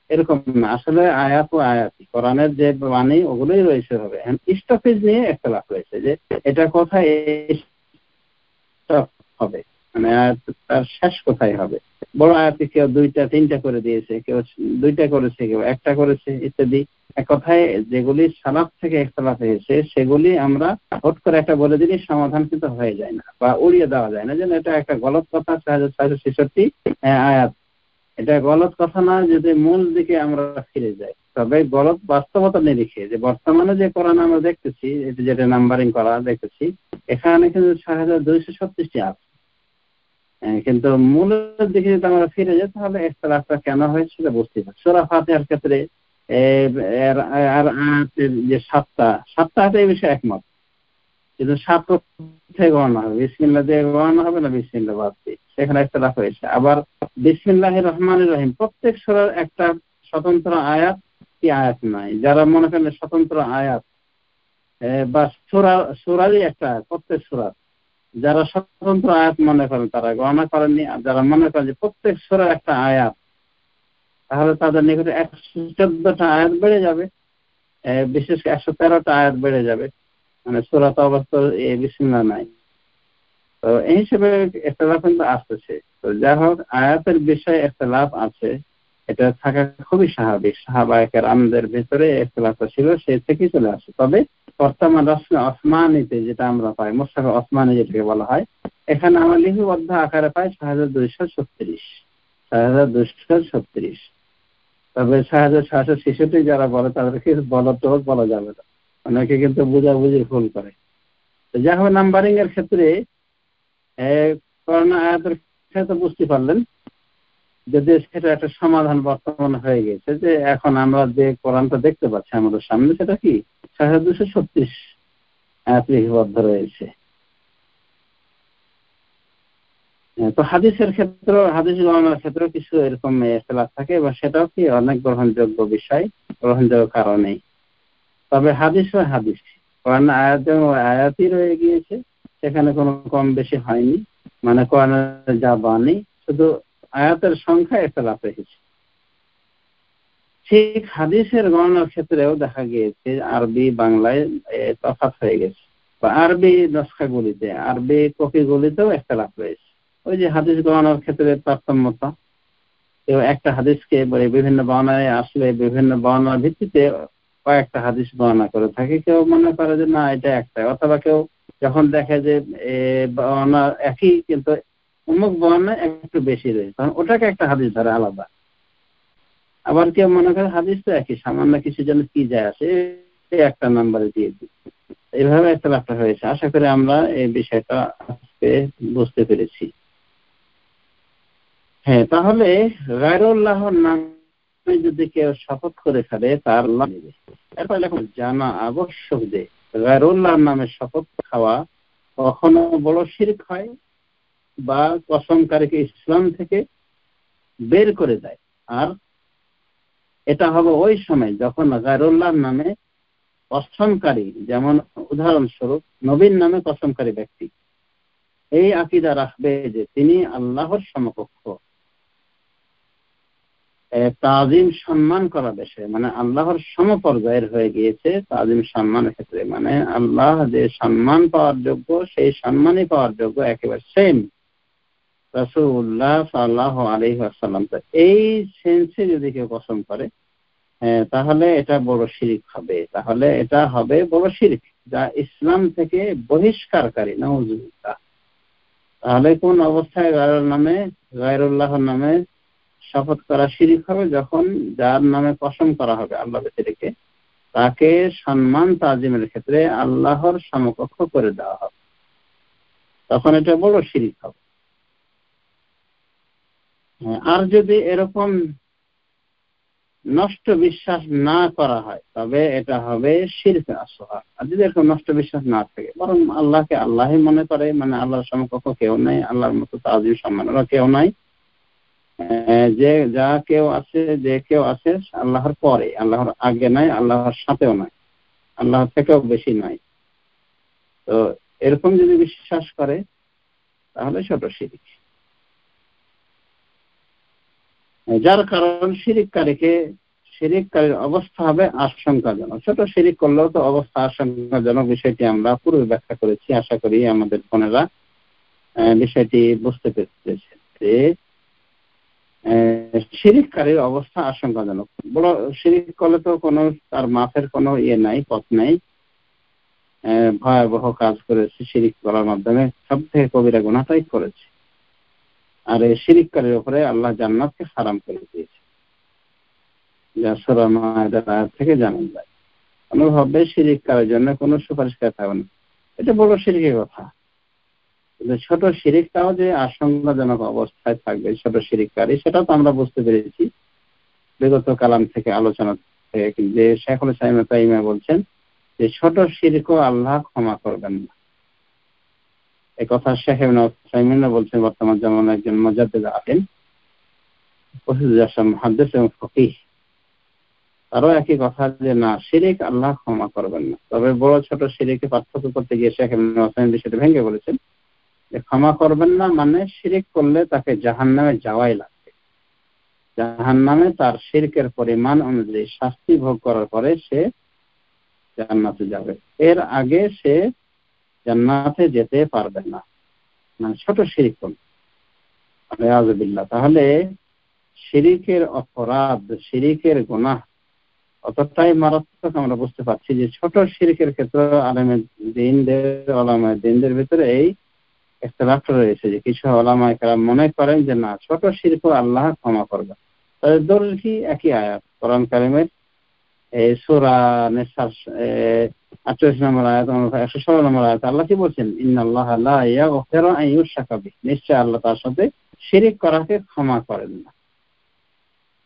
এরকম না। আসলে আয়াত ও আয়াতই, কোরআনের যে বাণী ওগুলোই রয়েছে হবে। স্টপেজ নিয়ে ইখতিলাফ রয়েছে যে এটা কোথায় স্টপ হবে, মানে আয়াত তার শেষ কোথায় হবে। বড় আয়াতে কেউ ২টা ৩টা করে দিয়েছে, কেউ ২টা করেছে, কেউ ১টা করেছে, ইত্যাদি। এক কথায় যেগুলি সালাফ থেকে ইখতিলাফ হয়েছে সেগুলি আমরা হট করে একটা বলে দিলে সমাধান কিন্তু হয়ে যায় না, বা উড়িয়ে দেওয়া যায় না, যেন এটা একটা গলত কথা ৬৬৬ আয়াত, এটা গলত কথা না, যদি মূল দিকে আমরা ফিরে যাই। তবে গলত বাস্তবতা নিরিখে যে বর্তমানে যে কোরআন আমরা দেখতেছি, যেটা নাম্বারিং করা দেখতেছি, এখানে কিন্তু ৬২৩৬টি আছে, কিন্তু মূলের দিকে যদি আমরা ফিরে যাই তাহলে ইখতিলাফটা কেন হয়েছিল বুঝতে পারছি। সূরা ফাতিহার ক্ষেত্রে যে সাতটা আয়াত এই বিষয়ে একমত, কিন্তু ৭ থেকে গণনা হবে, বিসমিল্লাহ দিয়ে গণনা হবে না বিসমিল্লাহ বাদ দিয়ে, সেখানে ইখতিলাফ হয়েছে। আবার বিসমিল্লাহির রহমানির রহিম প্রত্যেক সূরার একটা স্বতন্ত্র আয়াত কি আয়াত নাই, যারা মনে করেন স্বতন্ত্র আয়াত বা সূরারই একটা প্রত্যেক সূরা, যারা স্বতন্ত্র আয়াত মনে করেন তারা গণনা করেননি। আর যারা মনে করেন যে প্রত্যেক সূরার একটা আয়াত, তাহলে তাদের নিকটে ১১৪টা আয়াত বেড়ে যাবে, বিশেষ করে ১১৩টা আয়াত বেড়ে যাবে, মানে সূরা তাওবার তো বিসমিল্লাহ নাই। তো এই হিসেবে ইখতিলাফ কিন্তু আসতেছে। তো যাই হোক, আয়াতের বিষয়ে ইখতিলাফ আছে, এটা থাকা খুবই স্বাভাবিক। সাহাবায়ে কেরামদের ভিতরে ইখতিলাফটা ছিল, সে থেকেই চলে আসে। তবে বর্তমান রাসূল ওসমানীতে যেটা আমরা পাই, মুসহাফে ওসমানী যেটাকে বলা হয়, এখানে আমরা লিপিবদ্ধ আকারে পাই ৬২৩৬। তবে ৬৬৬৬ যারা বলে তাদেরকে বলা যাবে না, অনেকে কিন্তু বুঝাবুঝি ভুল করে। তো যাই হোক, নাম্বারিং এর ক্ষেত্রে কোরআন আয়াতের ক্ষেত্রে বুঝতে পারলেন, যদি সেটা একটা সমাধান বর্তমান হয়ে গেছে, যে এখন আমরা যে কোরআনটা দেখতে পাচ্ছি আমাদের সামনে, সেটা কি ৬২৩৬ আয়াত লিপিবদ্ধ রয়েছে। তো হাদিসের ক্ষেত্রে, হাদিস গণনার ক্ষেত্রে কিছু এরকম ইখতিলাফ থাকে, এবং সেটাও কি অনেক গ্রহণযোগ্য বিষয়, গ্রহণযোগ্য কারণেই। তবে হাদিস ও হাদিস, কোরআন আয়াতই রয়ে গিয়েছে, সেখানে কোনো কম বেশি হয়নি, মানে কোরআনের যা বাণী, শুধু আয়াতের সংখ্যা ইখতিলাফ হয়েছে। ঠিক হাদিসের গণনার ক্ষেত্রেও দেখা গিয়েছে আরবি বাংলায় তফাৎ হয়ে গেছে, বা আরবি নস্খাগুলিতে, আরবি কপিগুলিতেও ইখতিলাফ রয়েছে। ওই যে হাদিস গণনার ক্ষেত্রে তারতম্যতা, কেউ একটা হাদিসকে বিভিন্ন বর্ণনায় আসলে বিভিন্ন বর্ণনার ভিত্তিতে কয়েকটা হাদিস বর্ণনা করে থাকে। কেউ মনে করে যে না এটা একটাই, অথবা কেউ যখন দেখে যে বর্ণনা একই কিন্তু অমুক বর্ণনা একটু বেশি রয়েছে, তখন ওটাকে একটা হাদিস ধরে আলাদা। আবার কেউ মনে করে হাদিস তো একই, সামান্য কিছু যেন কি যায় আসে, একটা নাম্বারে দিয়ে দিই। এইভাবে একটা ব্যাপার হয়েছে। আশা করি আমরা এই বিষয়টা আজকে বুঝতে পেরেছি। হ্যাঁ, তাহলে গায়রুল্লাহর নামে যদি কেউ শপথ করে ফেলে তার লাভ নেবে। এরপর লেখক জানা আবশ্যক যে গায়রুল্লাহর নামে শপথ খাওয়া কখনো বড় শিরক হয়, বা কসমকারীকে ইসলাম থেকে বের করে দেয়। আর এটা হবে ওই সময় যখন গায়রুল্লাহর নামে কসমকারী, যেমন উদাহরণস্বরূপ নবীর নামে কসমকারী ব্যক্তি এই আকীদা রাখবে যে তিনি আল্লাহর সমকক্ষ, তাজিম সম্মান করা বিষয়, মানে আল্লাহর সমপর্যায়ের হয়ে গিয়েছে তাজিম সম্মানের ক্ষেত্রে, মানে আল্লাহ যে সম্মান পাওয়ার যোগ্য সেই সম্মানই পাওয়ার যোগ্য একেবারে সেম রাসূলুল্লাহ সাল্লাল্লাহু আলাইহি ওয়াসাল্লাম। তো এই সেন্সে যদি কেউ কসম করে তাহলে এটা বড় শিরক হবে, তাহলে এটা হবে বড় শিরক, যা ইসলাম থেকে বহিষ্কারকারী। নাউযুবিল্লাহ। তাহলে কোন অবস্থায় গায়রুল্লাহর নামে শপথ করা শিরক হবে? যখন যার নামে কসম করা হবে আল্লাহ ব্যতিরেকে, তাকে সম্মান তাজিমের ক্ষেত্রে আল্লাহর সমকক্ষ করে দেওয়া হবে, তখন এটা বড় শিরক হবে। আর যদি এরকম নষ্ট বিশ্বাস না করা হয় তবে এটা হবে শিরক আসগর। আর যদি এরকম নষ্ট বিশ্বাস না থাকে, বরং আল্লাহকে আল্লাহই মনে করে, মানে আল্লাহর সমকক্ষ কেউ নাই, আল্লাহর মতো তাজিম সম্মানেরও কেউ নাই, যে কেউ আছে আল্লাহর পরে, আল্লাহর আগে নাই, আল্লাহর সাথেও নাই, আল্লাহর থেকেও বেশি নাই, তো এরকম যদি বিশ্বাস করে তাহলে ছোট শিরক। যার কারণ শিরিককারীর অবস্থা হবে আশঙ্কাজনক। ছোট শিরিক করলেও তো অবস্থা আশঙ্কাজনক, বিষয়টি আমরা পূর্বে ব্যাখ্যা করেছি। আশা করি আমাদের বোনেরা বিষয়টি বুঝতে পেরেছে যে শিরিককারীর অবস্থা আশঙ্কাজনক। বড় শিরিক করলে তো কোনো তার মাফের কোনো নাই, পথ নাই, ভয়াবহ কাজ করেছে শিরিক করার মাধ্যমে, সব থেকে কবিরা গুনাহটাই করেছে। আর এই শিরিককারীর উপরে আল্লাহ জান্নাতকে হারাম করে দিয়েছে, যা সূরা মায়েদার আয়াত থেকে জানা যায়। কোনোভাবে শিরিককারীর জন্য কোনো সুপারিশ করতে হবে না, এটা বড় শিরিকের কথা। কিন্তু ছোট শিরিকটাও যে আশঙ্কাজনক অবস্থায় থাকবে ছোট শিরিককারী, সেটা তো আমরা বুঝতে পেরেছি বিগত কালাম থেকে, আলোচনা থেকে, যে শেখুল ইসলাম ইবনে তাইমিয়া বলছেন যে ছোট শিরকও আল্লাহ ক্ষমা করবেন না। এই কথা শেখ ইবনে উসাইমিন বলছেন, বর্তমান জামানার একজন মুজাদ্দিদ আলেম, মুহাদ্দিস এবং ফকিহ, তারও একই কথা যে না, শিরিক আল্লাহ ক্ষমা করবেন না। তবে বড় ছোট শিরিকে পার্থক্য করতে গিয়ে শেখ ইবনে উসাইমিন বিষয়টা ভেঙে বলেছেন যে ক্ষমা করবেন না মানে শিরিক করলে তাকে জাহান্নামে যাওয়াই লাগবে, জাহান্নামে তার শিরকের পরিমাণ অনুযায়ী শাস্তি ভোগ করার পরে সে জান্নাতে যাবে, এর আগে সে জান্নাতে যেতে পারবে না, মানে ছোট শিরিক করবে। আউযুবিল্লাহ। তাহলে শিরিকের অপরাধ, শিরিকের গুনাহ অতটাই মারাত্মক আমরা বুঝতে পারছি যে ছোট শিরিকের ক্ষেত্রে উলামায়ে দ্বীনদের ভিতরে এই ইখতিলাফ রয়েছে, যে কিছু উলামায়ে কেরাম মনে করেন যে না, ছোট শিরকও আল্লাহ ক্ষমা করবেন। তাদের দলিল কি? একই আয়াত কোরআন কারীমের সূরা নিসার 48 নম্বর আয়াত, 116 নম্বর আয়াত। আল্লাহ কি বলছেন? ইন্নাল্লাহা লা ইয়াগফিরু আন ইউশরাকা বিহি, নিশ্চয় আল্লাহ তার সাথে শিরিক করাকে ক্ষমা করেন না।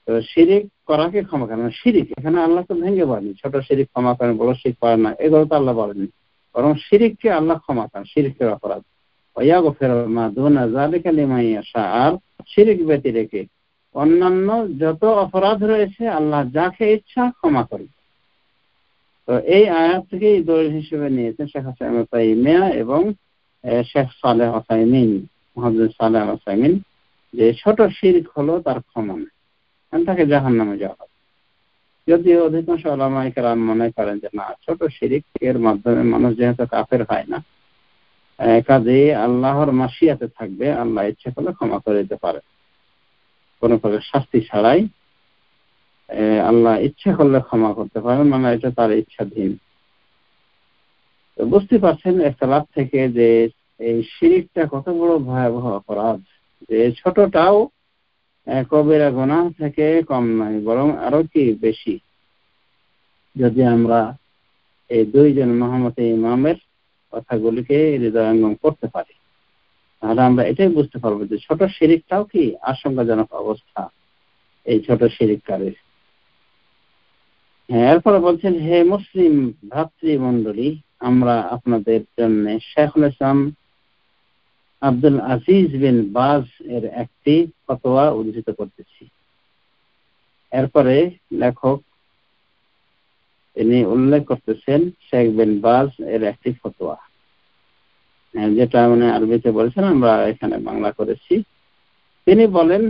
তো শিরিক করাকে ক্ষমা করেন না, শিরিক এখানে আল্লাহ তো ভেঙে বলেন ছোট শিরিক ক্ষমা করেন, বড় শিরিক করেন না, এগুলো তো আল্লাহ বলেননি, বরং শিরিককে আল্লাহ ক্ষমা করেন, শিরিকের অপরাধ। ওয়ায়াগফিরু মা দুনা যালিকা লিমান ইয়াশা, আর শিরিক ব্যতিরেকে অন্যান্য যত অপরাধ রয়েছে আল্লাহ যাকে ইচ্ছা ক্ষমা করেন। তো এই আয়াত থেকে দলিল হিসেবে নিয়েছেন শেখ হাসান ইবনে তাইমিয়া এবং শেখ সালেহ উসাইমিন, মুহাদ্দিস সালেহ উসাইমিন, যে ছোট শিরক হলো তার ক্ষমা নেই, তাকে জাহান্নামে যাওয়া হবে। যদিও অধিকাংশ উলামায়ে কেরাম মনে করেন যে না, ছোট শিরকের মাধ্যমে মানুষ যেহেতু কাফের হয় না, কাজেই আল্লাহর মাশিয়াতে থাকবে, আল্লাহ ইচ্ছা করলে ক্ষমা করে দিতে পারে কোনো প্রকার শাস্তি ছাড়াই। আল্লাহ ইচ্ছা করলে ক্ষমা করতে পারেন, মানে এটা তার ইচ্ছাধীন। তো বুঝতে পারছেন ইখতিলাফ থেকে যে এই শিরকটা কত বড় ভয়াবহ অপরাধ, যে ছোটটাও কবিরা গুনাহ থেকে কম নয়, বরং আরো কি বেশি। যদি আমরা এই দুইজন মহামতি ইমামের কথাগুলিকে হৃদয়ঙ্গম করতে পারি, তাহলে আমরা এটাই বুঝতে পারবো যে ছোট শিরকটাও কি আশঙ্কাজনক অবস্থা এই ছোট শিরককারীর। এরপরে বলছেন, হে মুসলিম ভ্রাতৃমণ্ডলী, আমরা আপনাদের জন্য শেখুল ইসলাম আব্দুল আজিজ বিন বাজ এর একটি ফতোয়া উদ্ধৃত করতেছি। এরপরে লেখক তিনি উল্লেখ করতেছেন শেখ বিন বাজ এর একটি ফতোয়া, যেটা মানে আরবিতে বলেছেন, আমরা এখানে বাংলা করেছি। তিনি বলেন,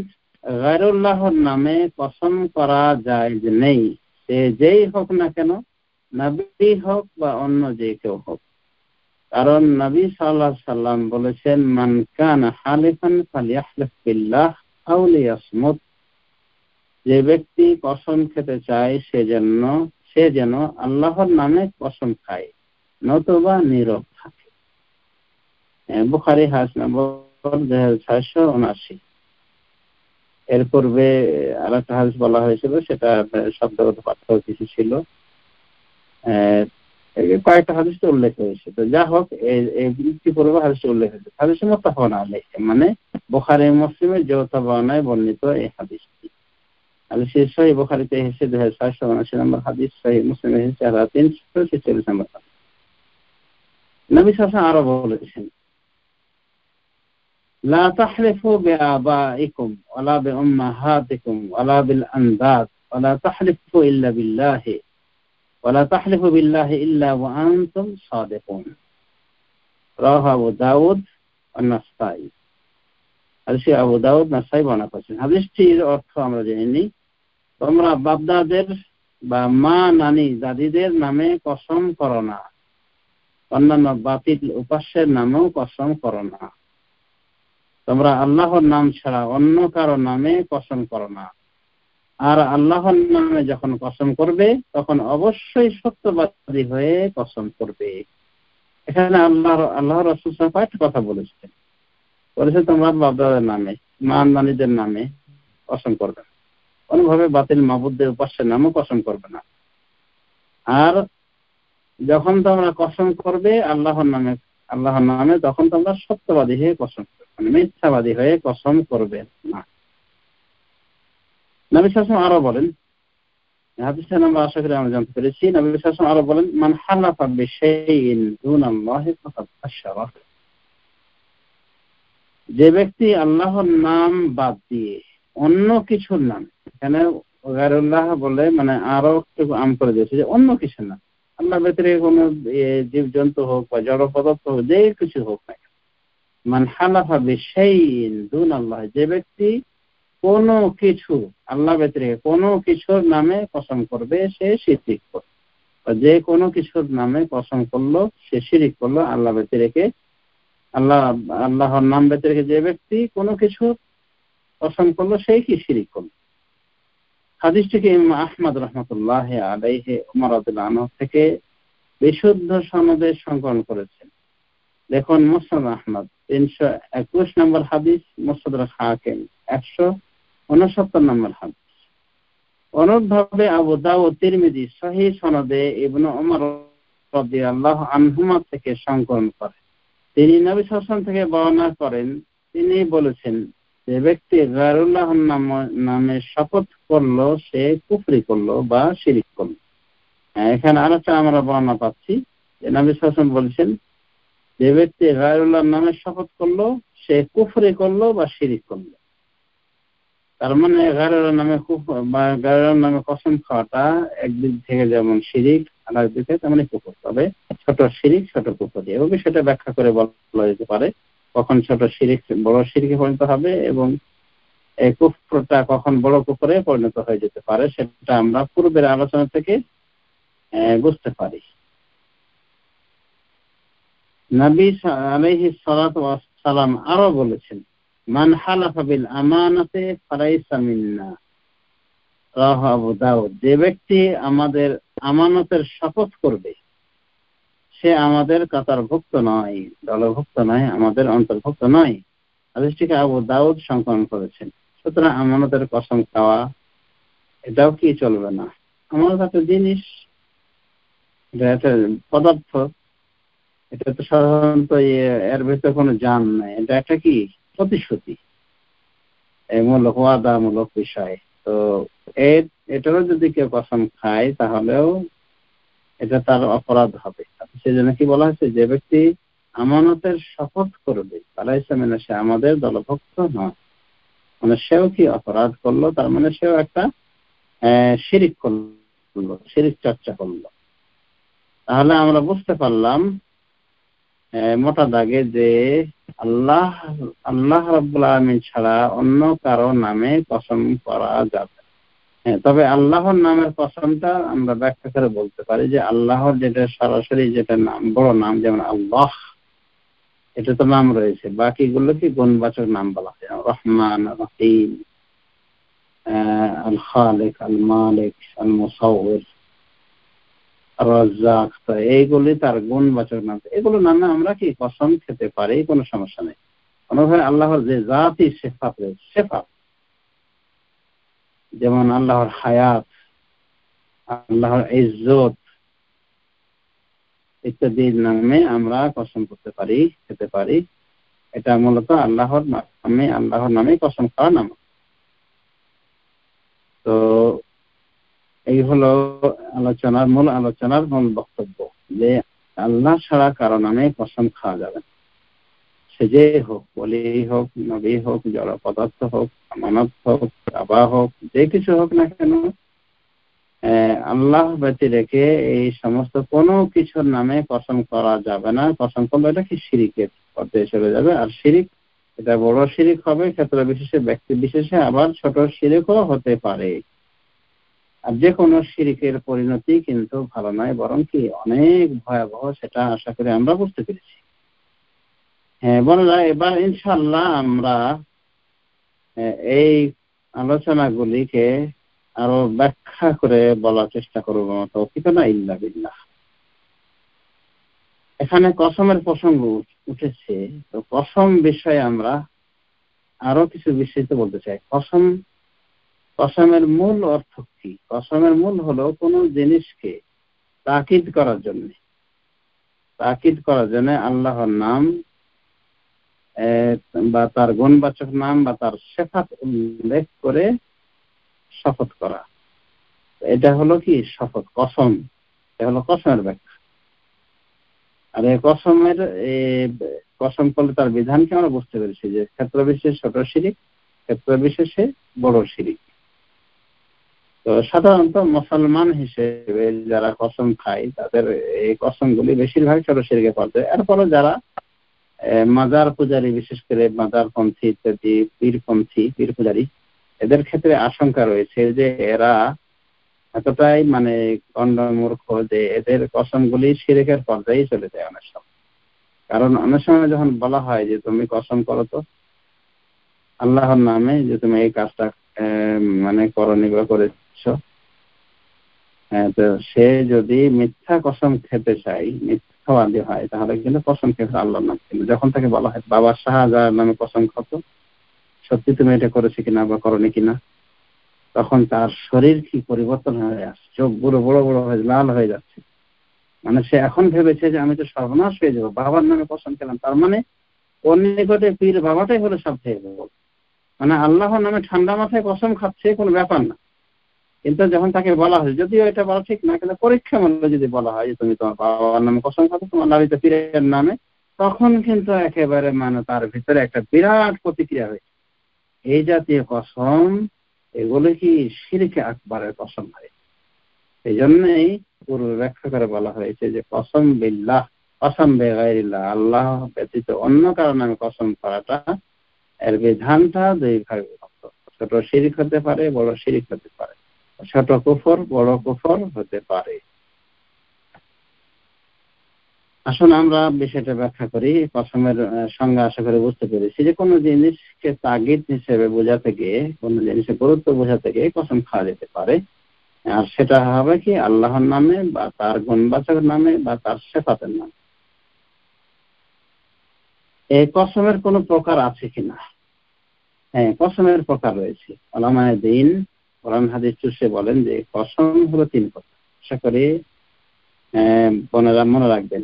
গায়রুল্লাহর নামে কসম করা যায় যে নেই, সে যেই হোক না কেন, নবী হোক বা অন্য যে কেউ হোক। কারণ নবী সাল্লাল্লাহু আলাইহি সাল্লাম বলেছেন, মান কানা হালিফান ফালইহলিফ বিল্লাহ আও লিয়াসমুত। যে ব্যক্তি কসম খেতে চায় সে যেন আল্লাহর নামে কসম খায়, নতুবা নীরব থাকে। বুখারী হাদিস নম্বর 2679। এর পূর্বে আরেকটা হাদিস বলা হয়েছিল, সেটা শব্দগত পার্থক্য কিছু ছিল, কয়েকটা হাদিস তো উল্লেখ হয়েছে। তো যা হোক, এই পূর্বে হাদিস উল্লেখ হয়েছে, হাদিস মুত্তাফাকুন আলাইহি, মানে বুখারী মুসলিমের যৌথ বর্ণনায় বর্ণিত এই হাদিসটি। হাদিস সহিহ বুখারীতে এসেছে 2679 নম্বর হাদিস, সহিহ মুসলিমে এসেছে 3346 নম্বর হাদিস। নবী সাল্লাল্লাহু আলাইহি ওয়াসাল্লাম আরো বলেছেন, লা তাহলিফু বিআবাইকুম ওয়ালা বিউম্মাহাতিকুম ওয়ালা বিল আনদাদ ওয়ালা তাহলিফু ইল্লা বিল্লাহি ওয়ালা তাহলিফু বিল্লাহি ইল্লা ওয়া আনতুম সাদিকুন। রাওয়াহু আবু দাউদ ওয়া নাসাই। হাদিসটি আবু দাউদ নাসাই বর্ণনা করেছেন। হাদিসটির অর্থ আমরা জেনে নিই। তোমরা বাপদাদের বা মা নানি দাদিদের নামে কসম করো না, অন্যান্য বাতিল উপাস্যের নামেও কসম করো না। তোমরা আল্লাহর নাম ছাড়া অন্য কারো নামে কসম করো না। আর আল্লাহর নামে যখন কসম করবে তখন অবশ্যই সত্যবাদী হয়ে কসম করবে। এখানে আল্লাহ রাসূল কয়েকটা কথা বলেছে তোমরা বাপদাদের নামে, মা নানীদের নামে কসম করবে না, কোনোভাবে বাতিল মাবুদদের উপাস্যের নামও কসম করবে না। আর যখন তোমরা কসম করবে আল্লাহর নামে তখন তোমরা সত্যবাদী হয়ে কসম করবে, মানে মিথ্যাবাদী হয়ে কসম করবে না। নবী সাল্লাল্লাহু আলাইহি ওয়াসাল্লাম আরো বলেন, হাদিসটা আমরা আশা করি আমরা জানতে পেরেছি। নবী সাল্লাল্লাহু আলাইহি ওয়াসাল্লাম আরো বলেন, মান হালাফা বিশাইইন দুনাল্লাহি ফাকাদ আশরাক। যে ব্যক্তি আল্লাহর নাম বাদ দিয়ে অন্য কিছুর নাম, এখানে গায়রুল্লাহ বলে মানে আরো একটু আম করে দিয়েছে যে অন্য কিছু না, আল্লাহ ব্যতিরেকে কোনো জীবজন্তু হোক বা জড় পদার্থ হোক, যে কিছু হোক না, মান হালাফা বিশাইইন দুনাল্লাহ, যে ব্যক্তি কোনো কিছু আল্লাহ ব্যতিরেকে কোনো কিছুর নামে কসম করবে, সে শিরক করবে। যে কোনো কিছুর নামে কসম করলো সে শিরক করলো। আল্লাহ ব্যতিরেকে আল্লাহর নাম ব্যতিরেকে যে ব্যক্তি কোনো কিছু কসম করলো সেই কি শিরক করলো। হাদিসটিকে ইমাম আহমদ রাহমাতুল্লাহি আলাইহি ওমর রাদিয়াল্লাহু আনহু থেকে বিশুদ্ধ সনদে সংকলন করেছেন। দেখুন, মুসনাদ আহমদ 321 নম্বর হাদিস, মুসনাদ হাকিম 169 নম্বর হাদিস। অনুরূপভাবে আবু দাউদ, তিরমিজি সহিহ সনদে ইবনে ওমর রাদিয়াল্লাহু আনহুমা থেকে সংকলন করেন। তিনি নবী সাল্লাল্লাহু আলাইহি ওয়াসাল্লাম থেকে বর্ণনা করেন, তিনি বলেছেন, যে ব্যক্তি গায়রুল্লাহর নামে শপথ করলো সে কুফরি করলো বা শিরক করলো। এখানে আরেকটা আমরা বর্ণনা পাচ্ছি যে নবী সাল্লাল্লাহু আলাইহি ওয়াসাল্লাম বলেছেন, যে ব্যক্তি গায়রুল্লাহর নামে শপথ করলো সে কুফরি করলো বা শিরক করলো। তার মানে গায়রুল্লাহর নামে কসম খাওয়াটা একদিক থেকে যেমন শিরক, আর একদিক থেকে তেমনি কুফর। তবে ছোট শিরক ছোট কুফর, এভাবে সেটা ব্যাখ্যা করে বলা যেতে পারে কখন ছোট শিরক বড় শিরকে পরিণত হবে এবং এই কুফরটা কখন বড় কুফরে পরিণত হয়ে যেতে পারে, সেটা আমরা পূর্বের আলোচনা থেকে বুঝতে পারি। নবী আলাইহিস সালাতু ওয়াস সালাম আরো বলেছেন, মান হালাফা বিল আমানাতি ফালাইসা মিন্না। রাওয়াহু আবু দাউদ। যে ব্যক্তি আমাদের আমানতের শপথ করবে সে আমাদের কাতারভুক্ত নয়, দলভুক্ত নয়, আমাদের অন্তর্ভুক্ত নয়। হাদিসটিকে আবু দাউদ সংকলন করেছেন। সুতরাং আমানতের কসম খাওয়া এটাও কি চলবে না। আমানত একটা জিনিস, এটা একটা পদার্থ, এটা তো সাধারণত এর ভেতরে কোনো জান নাই, এটা একটা কি প্রতিশ্রুতি, মূলক ওয়াদামূলক বিষয়। তো এটারও যদি কেউ কসম খায় তাহলেও এটা তার অপরাধ হবে। সেজন্য কি বলা হয়েছে, যে ব্যক্তি আমানতের শপথ করবে ফালাইসা মিন্না, সে আমাদের দলভুক্ত নয়। মানে সেও কি অপরাধ করলো, তার মানে সেও একটা শিরক করলো, শিরক চর্চা করলো। তাহলে আমরা বুঝতে পারলাম মোটা দাগে যে আল্লাহ আল্লাহ রাব্বুল আলামিন ছাড়া অন্য কারো নামে কসম করা যাবে। তবে আল্লাহর নামের কসমটা আমরা ব্যাখ্যা করে বলতে পারি যে আল্লাহর যেটা সরাসরি যেটা নাম, বড় নাম, যেমন আল্লাহ, এটা তো নাম রয়েছে, বাকিগুলো কি গুণবাচক নাম বলা হয়, রহমান, রহিম, আল খালিক, আল মালিক, আল মুসাউর, রাজ্জাক, তো এইগুলি তার গুণবাচক নাম। এগুলো নামে আমরা কি কসম খেতে পারি, কোনো সমস্যা নেই। কোনোভাবে আল্লাহর যে জাতি সিফাত রয়েছে, সিফাত, যেমন আল্লাহর হায়াত, আল্লাহর ইজ্জত ইত্যাদি নামে আমরা কসম করতে পারি, খেতে পারি। এটা মূলত আল্লাহর নামে কসম খাওয়া নাম। তো এই হলো আলোচনার মূল বক্তব্য, যে আল্লাহ ছাড়া কারো নামে কসম খাওয়া যাবে না। সে যে হোক, ওলি হোক, নবী হোক, জড় পদার্থ হোক, আমানত হোক, কাবা হোক, যে কিছু হোক না কেন, আল্লাহ ব্যতী রেখে এই সমস্ত কোনো কিছুর নামে কসম করা যাবে না। কসম করলে এটা কি শিরিকের পর্যায়ে চলে যাবে। আর শিরিক, এটা বড় শিরিক হবে ক্ষেত্র বিশেষে, ব্যক্তি বিশেষে, আবার ছোট শিরিকও হতে পারে। আর যে কোনো শিরিকের পরিণতি কিন্তু ভালো নয়, বরং কি অনেক ভয়াবহ, সেটা আশা করি আমরা বুঝতে পেরেছি। হ্যাঁ বন্ধুরা, এবার ইনশাআল্লাহ আমরা এই আলোচনাগুলিকে আরো ব্যাখ্যা করে বলার চেষ্টা করবো। তৌফিক না ইল্লা বিল্লাহ। এখানে কসমের প্রসঙ্গ উঠেছে, তো কসম বিষয়ে আমরা আরো কিছু বিস্তারিত বলতে চাই। কসমের মূল অর্থ কি? কসমের মূল হলো কোনো জিনিসকে তাকিদ করার জন্য আল্লাহর নাম বা তার গুণবাচক নাম বা তার সিফাত উল্লেখ করে শপথ করা। এটা হলো কি শপথ, কসম। এটা হলো কসমের ব্যাখ্যা। আর এই কসম করলে তার বিধানকে আমরা বুঝতে পেরেছি যে ক্ষেত্র বিশেষে ছোট শিরিক, ক্ষেত্র বিশেষে বড় শিরিক। তো সাধারণত মুসলমান হিসেবে যারা কসম খায়, তাদের এই কসমগুলি বেশিরভাগ ছোট শিরকের পর্যায়ে। এরপরে যারা মাজার পূজারী, বিশেষ করে মাজারপন্থী ইত্যাদি, পীর পূজারী, এদের ক্ষেত্রে আশঙ্কা রয়েছে যে এরা এতটাই গণ্ডমূর্খ যে এদের কসমগুলি শিরকের পর্যায়ে চলে যায় অনেক সময়। কারণ অনেক সময় যখন বলা হয় যে তুমি কসম করো তো আল্লাহর নামে যে তুমি এই কাজটা করনি বা করেছ, তো সে যদি মিথ্যা কসম খেতে চাই, মিথ্যাবাদী হয়, তাহলে কিন্তু কসম খেতে আল্লাহর নাম। কিন্তু যখন তাকে বলা হয় বাবা শাহজাহান নামে কসম খাতো, সত্যি তুমি এটা করেছো কিনা বা করনি কিনা, তখন তার শরীর কি পরিবর্তন হয়ে আসছে, চোখ বড় বড় হয়ে লাল হয়ে যাচ্ছে। সে এখন ভেবেছে যে আমি তো সর্বনাশ হয়ে যাবো, বাবার নামে কসম খেলাম। তার ওর নিকটে পীর বাবাটাই হলো সব থেকে বড়। আল্লাহর নামে ঠান্ডা মাথায় কসম খাচ্ছে, কোনো ব্যাপার না। কিন্তু যখন তাকে বলা হয়, যদিও এটা বলা ঠিক না, কিন্তু পরীক্ষামূলক যদি বলা হয় যে তুমি তোমার বাবার নামে কসম খাচ্ছ, তোমার লালিত পীরের নামে, তখন কিন্তু একেবারে তার ভিতরে একটা বিরাট প্রতিক্রিয়া হয়েছে। এই জাতীয় কসম, এগুলো কি শিরকে আকবারের কসম হয়। এই জন্যই পূর্বে ব্যাখ্যা করে বলা হয়েছে যে কসম বিল্লাহ, কসম বেগাইরিল্লাহ, আল্লাহ ব্যতীত অন্য কারো নামে কসম করাটা, এর বিধানটা দুই ভাগে বিভক্ত। ছোট শিরিক হতে পারে, বড় শিরিক হতে পারে। ছোট কুফর, বড় কুফর হতে পারে। আসুন আমরা বিষয়টা ব্যাখ্যা করি। কসমের সঙ্গে আশা করে বুঝতে পেরেছি যে কোনো জিনিসকে তাগিদ হিসেবে বোঝাতে গিয়ে, কোনো জিনিসের গুরুত্ব বোঝাতে গিয়ে কসম খাওয়া যেতে পারে। আর সেটা হবে কি আল্লাহর নামে বা তার গুণবাচক নামে বা তার সিফাতের নামে। এই কসমের কোনো প্রকার আছে কিনা? হ্যাঁ, কসমের প্রকার রয়েছে। উলামায়ে দ্বীন কোরআন হাদিস চুষে বলেন যে কসম হলো 3 প্রকার। আশা করি বোনেরা মনে রাখবেন।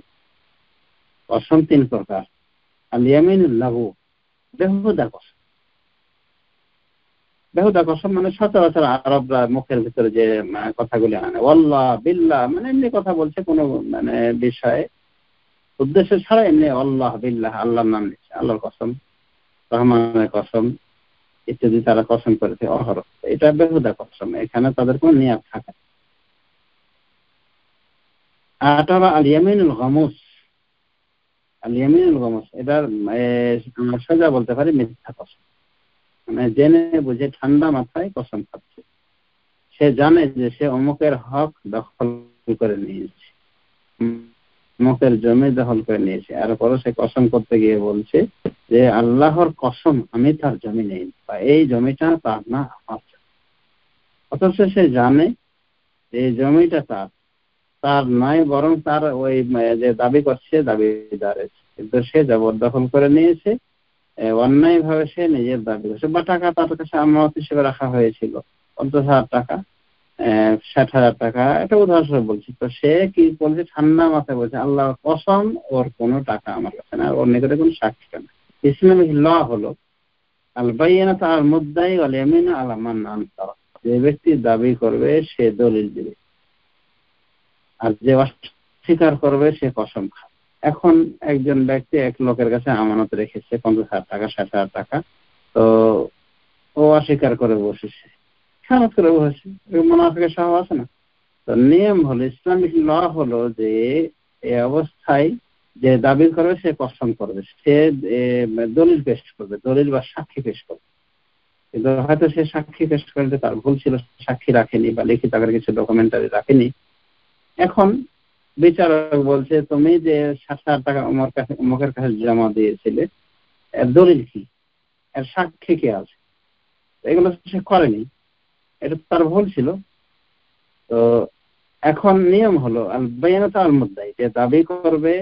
কসম 3 প্রকার। আল ইয়ামিনুল লাগু, বেহুদা কসম। বেহুদা কসম সচরাচর আরবরা মুখের ভিতরে যে কথাগুলি আনে, ওয়াল্লাহ বিল্লাহ, এমনি কথা বলছে, কোনো বিষয়ে উদ্দেশ্য ছাড়া এমনি আল্লাহ বিল্লাহ, আল্লাহর নাম নিচ্ছে, আল্লাহর কসম, রহমানের কসম ইত্যাদি তারা কসম করেছে অহরহ। এটা বেহুদা কসম, এখানে তাদের কোনো নিয়াত থাকে না। আরেকটা হলো আল ইয়ামিনুল গামুস। আল ইয়ামিনুল গামুস এটার আমরা সোজা বলতে পারি মিথ্যা কসম, মানে জেনে বুঝে ঠান্ডা মাথায় কসম খাচ্ছে। সে জানে যে সে অমুকের হক দখল করে নিয়েছে, অমুকের জমি দখল করে নিয়েছে, আর পরে সে কসম করতে গিয়ে বলছে যে আল্লাহর কসম আমি তার জমি নেই, বা এই জমিটা তার না, আমার জমি। অথচ সে জানে এই জমিটা তার নয়, বরং তার ওই যে দাবি করছে দাবিদারের, কিন্তু সে জবরদখল করে নিয়েছে। অন্যায় ভাবে সে নিজের দাবি করছে, বা টাকা তার কাছে আমানত হিসেবে রাখা হয়েছিল 50,000 টাকা, 60,000 টাকা, এটা উদাহরণস্বরূপ বলছি। তো সে কি বলছে, ঠান্ডা মাথায় বলছে আল্লাহর কসম ওর কোনো টাকা আমার কাছে না, ওর নিকটে কোনো সাক্ষী না। ইসলামিক ল হলো আল বাইয়িনাতু আলাল মুদ্দাই ওয়াল ইয়ামিনু আলা মান আনকার। যে ব্যক্তি দাবি করবে সে দলিল দিবে, আর যে অস্বীকার করবে সে কসম খাবে। এখন একজন ব্যক্তি এক লোকের কাছে আমানত রেখেছে 50,000 টাকা, 60,000 টাকা, তো ও অস্বীকার করে বসেছে, খেয়ানত করে বসেছে, মুনাফিকের স্বভাব আছে না? তো নিয়ম হলো, ইসলামিক ল হলো যে এই অবস্থায় যে দাবি করবে সে কসম করবে, সে দলিল পেশ করবে, দলিল বা সাক্ষী পেশ করবে। কিন্তু হয়তো সে সাক্ষী পেশ করতে তার ভুল ছিল, সাক্ষী রাখেনি বা লিখিত আকারে কিছু ডকুমেন্টারি রাখেনি। এখন বিচারক বলছে তুমি যে 60,000 টাকা অমুকের কাছে জমা দিয়েছিলে, এর দলিল কি, এর সাক্ষী কে আছে? এগুলো সে করেনি, এটা তার ভুল ছিল। তো এখন নিয়ম হলো আল বাইয়িনাতু আলাল মুদ্দাই, যে দাবি করবে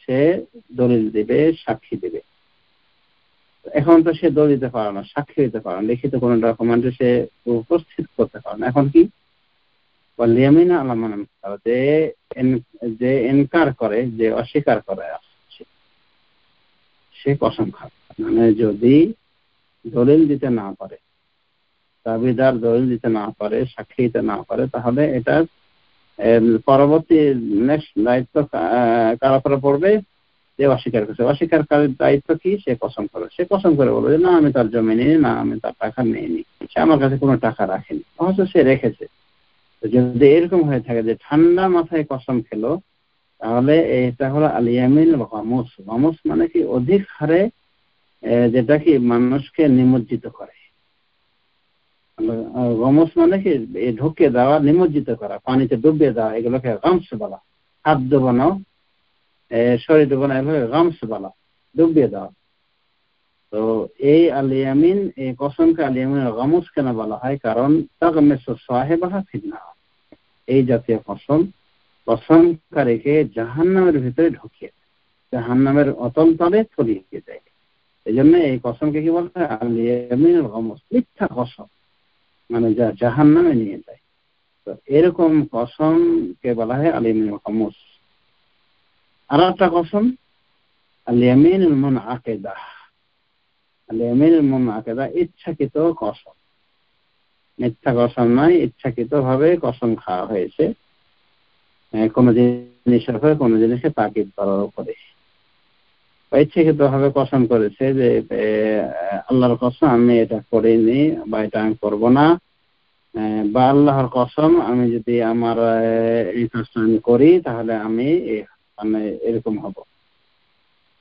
সে দলিল দিবে, সাক্ষী দিবে। এখন তো সে দলিল দিতে পারে না, সাক্ষী দিতে পারে না, লিখিত কোনো ডকুমেন্টে সে উপস্থিত করতে পারে না। এখন কি ওয়াল ইয়ামিনু আলা মান আনকার, যে ইনকার করে, যে অস্বীকার করে সে কসম খাবে। মানে যদি দলিল দিতে না পারে, দাবিদার দলিল দিতে না পারে, সাক্ষী দিতে না পারে, তাহলে এটা পরবর্তী নেক্সট দায়িত্ব কার উপরে পড়বে? যে অস্বীকার করছে। অস্বীকারকারীর দায়িত্ব কি? সে কসম করে, সে কসম করে বলবে যে না আমি তার জমি নিই, না আমি তার টাকা নিইনি, সে আমার কাছে কোনো টাকা রাখেনি, অথচ সে রেখেছে। যদি এরকম হয়ে থাকে যে ঠান্ডা মাথায় কসম খেলো, তাহলে এটা হলো আল ইয়ামিনুল গামুস। গামুস মানে কি? অধিক হারে যেটা কি মানুষকে নিমজ্জিত করে। গমস মানে কি? ঢুকে দেওয়া, নিমজ্জিত করা, পানিতে ডুবিয়ে দেওয়া, এগুলোকে গামস বলা। হাত ডুবানো, শরীর ডুবানো, এগুলোকে গামস বলা, ডুবিয়ে দেওয়া। তো এই আল ইয়ামিন, এই কসমকে আল ইয়ামিন গামুস কেন বলা হয়? কারণ তাগমিসু সাহিবাহা ফিন্নার, এই জাতীয় কসম কসমকারীকে জাহান্নামের ভিতরে ঢুকিয়ে দেয়, জাহান্নামের অতল তলে তলিয়ে দেয়। এই জন্য এই কসমকে কি বলা হয়? আল ইয়ামিন গামুস, মিথ্যা কসম, মানে যা জাহান্নামে নিয়ে যায়। তো এরকম কসমকে বলা হয় আল ইয়ামিনুল গামুস। আর একটা কসম আল ইয়ামিনুল মুনআকিদা। আল ইয়ামিনুল মুনআকিদা ইচ্ছাকৃত কসম, মিথ্যা কসম নয়, ইচ্ছাকৃত ভাবে কসম খাওয়া হয়েছে কোন জিনিসের উপরে, কোন জিনিসে তাকিদ করার উপরে। ইচ্ছাকৃত ভাবে কসম করেছে যে আল্লাহর কসম আমি এটা করিনি, বা এটা আমি করবো না, বা আল্লাহর কসম আমি যদি আমার এই কাজটা আমি করি তাহলে আমি মানে এরকম হব।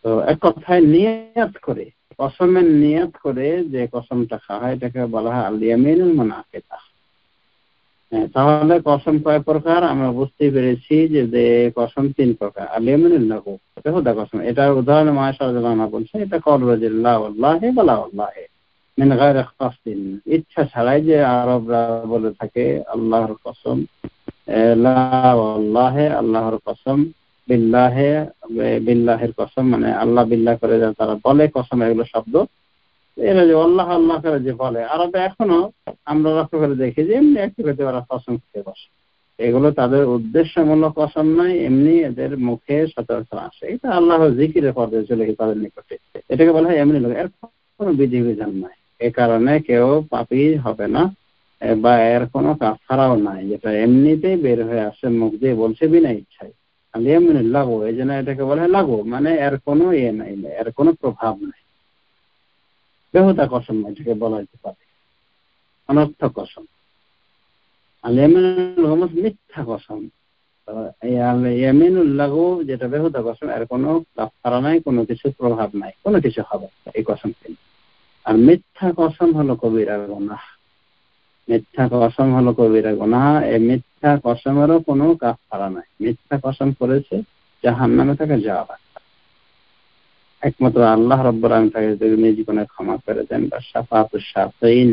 তো এক কথায় নিয়ত করে, কসমের নিয়ত করে যে কসমটা খাওয়া হয় এটাকে বলা হয় আল ইয়ামিনুল মুনআকিদা। তাহলে কসম কয় প্রকার আমরা বুঝতে পেরেছি, যে কসম 3 প্রকার। আল ইয়ামিনুল লাগু, বেহুদা কসম। এটার উদাহরণ মায়েশা রাদিয়াল্লাহু আনহা বলছে, এটা কওলুল্লাহ ওয়াল্লাহি ওয়ালা ওয়াল্লাহি মিন গায়রি কাসদিন, ইচ্ছা ছাড়াই যে আরবরা বলে থাকে আল্লাহর কসম, লা ওয়াল্লাহি আল্লাহর কসম, বিল্লাহি বিল্লাহির কসম, মানে আল্লাহ বিল্লাহ করে তারা বলে কসম, এগুলো শব্দ। এরা যে আল্লাহ আল্লাহ করে যে বলে, আরবে এখনো আমরা লক্ষ্য করে দেখি যে এমনি একটু করতে ওরা কসম খেতে বসে। এগুলো তাদের উদ্দেশ্যমূলক কসম নয়, এমনি এদের মুখে সচরাচর আসে। এটা আল্লাহর জিকিরের পর্যায়ে চলে গেছে তাদের নিকটে। এটাকে বলা হয় এমনি লোক, এর কোনো বিধিবিধান নাই। এ কারণে কেউ পাপী হবে না, বা এর কোনো কাফারাও নাই, যেটা এমনিতেই বের হয়ে আসে, মুখ দিয়ে বলছে বিনা ইচ্ছায়। আল ইয়ামিনুল লাগু, এই জন্য এটাকে বলা হয় লাগু, মানে এর কোনো নাই, এর কোনো প্রভাব নাই। বেহুদা কসম এটাকে বলা যেতে পারে, অনর্থক কসম। আল ইয়ামিনুল গামুস মিথ্যা কসম, ইয়ামিনুল লাগু যেটা বেহুদা কসম, এর কোনো কাফারা নাই, কোনো কিছু প্রভাব নাই, কোনো কিছু হবে এই কসম থেকে। আর মিথ্যা কসম হলো কবিরা গুনাহ। মিথ্যা কসম হলো কবিরা গুনাহ। এই মিথ্যা কসমেরও কোনো কাফারা নাই। মিথ্যা কসম করেছে জাহান্নামে তাকে যাওয়া, একমাত্র আল্লাহ রাব্বুল আলামিন তাকে যদি নিজ গুনাহ ক্ষমা করে দেন, বা শাফাআতুশ শাফিঈন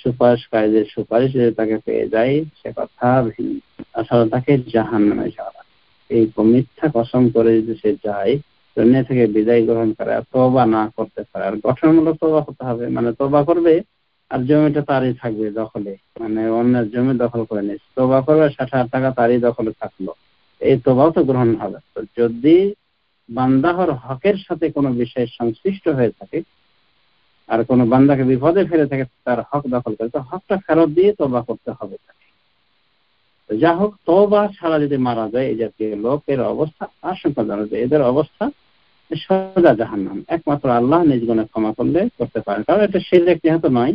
সুপারিশকারীদের সুপারিশ যদি তাকে পেয়ে যায়, সে কথা ভিন্ন। আসলে তাকে জাহান্নামে যাওয়া। এই মিথ্যা কসম করে যদি সে যায়, দুনিয়া থেকে বিদায় গ্রহণ করে, তওবা না করতে পারে, আর গঠনমূলক তওবা করতে হবে, মানে তওবা করবে আর জমিটা তারই থাকবে দখলে, মানে অন্যের জমি দখল করে নিয়েছে, তওবা করবে 60,000 টাকা তারই দখলে থাকলো, এই তওবাও তো গ্রহণ হবে। তো যদি বান্দাহর হকের সাথে কোনো বিষয় সংশ্লিষ্ট হয়ে থাকে, আর কোনো বান্দাকে বিপদে ফেলে থাকে, তার হক দখল করে, তো হকটা ফেরত দিয়ে তওবা করতে হবে তাকে। যা হোক, তওবা ছাড়া যদি মারা যায় এই জাতীয় লোকের অবস্থা আশঙ্কাজনক। এদের অবস্থা সোজা জাহান্নাম। একমাত্র আল্লাহ নিজ গুণে ক্ষমা করলে করতে পারেন, কারণ এটা শিরক যেহেতু নয়,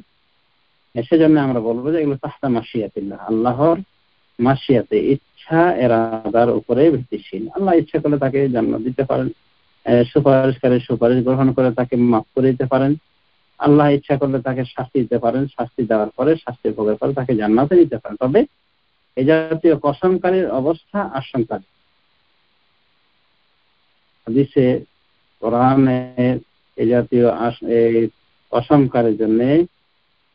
সেজন্য আমরা বলবো যে এগুলো তাহতা মাশিয়াতিল্লাহ, আল্লাহর মাশিয়াতে, ইচ্ছা এরাদার উপরে ভিত্তিশীল। আল্লাহ ইচ্ছা করলে তাকে জান্নাত দিতে পারেন, সুপারিশকারী সুপারিশ গ্রহণ করে তাকে মাফ করে দিতে পারেন। আল্লাহ ইচ্ছা করলে তাকে শাস্তি দিতে পারেন, শাস্তি দেওয়ার পরে, শাস্তি ভোগের পরে তাকে জান্নাতে দিতে পারেন। তবে এই জাতীয় কসমকারীর অবস্থা আশঙ্কা। হাদিসে কোরআনে এই জাতীয় কসমকারীর জন্য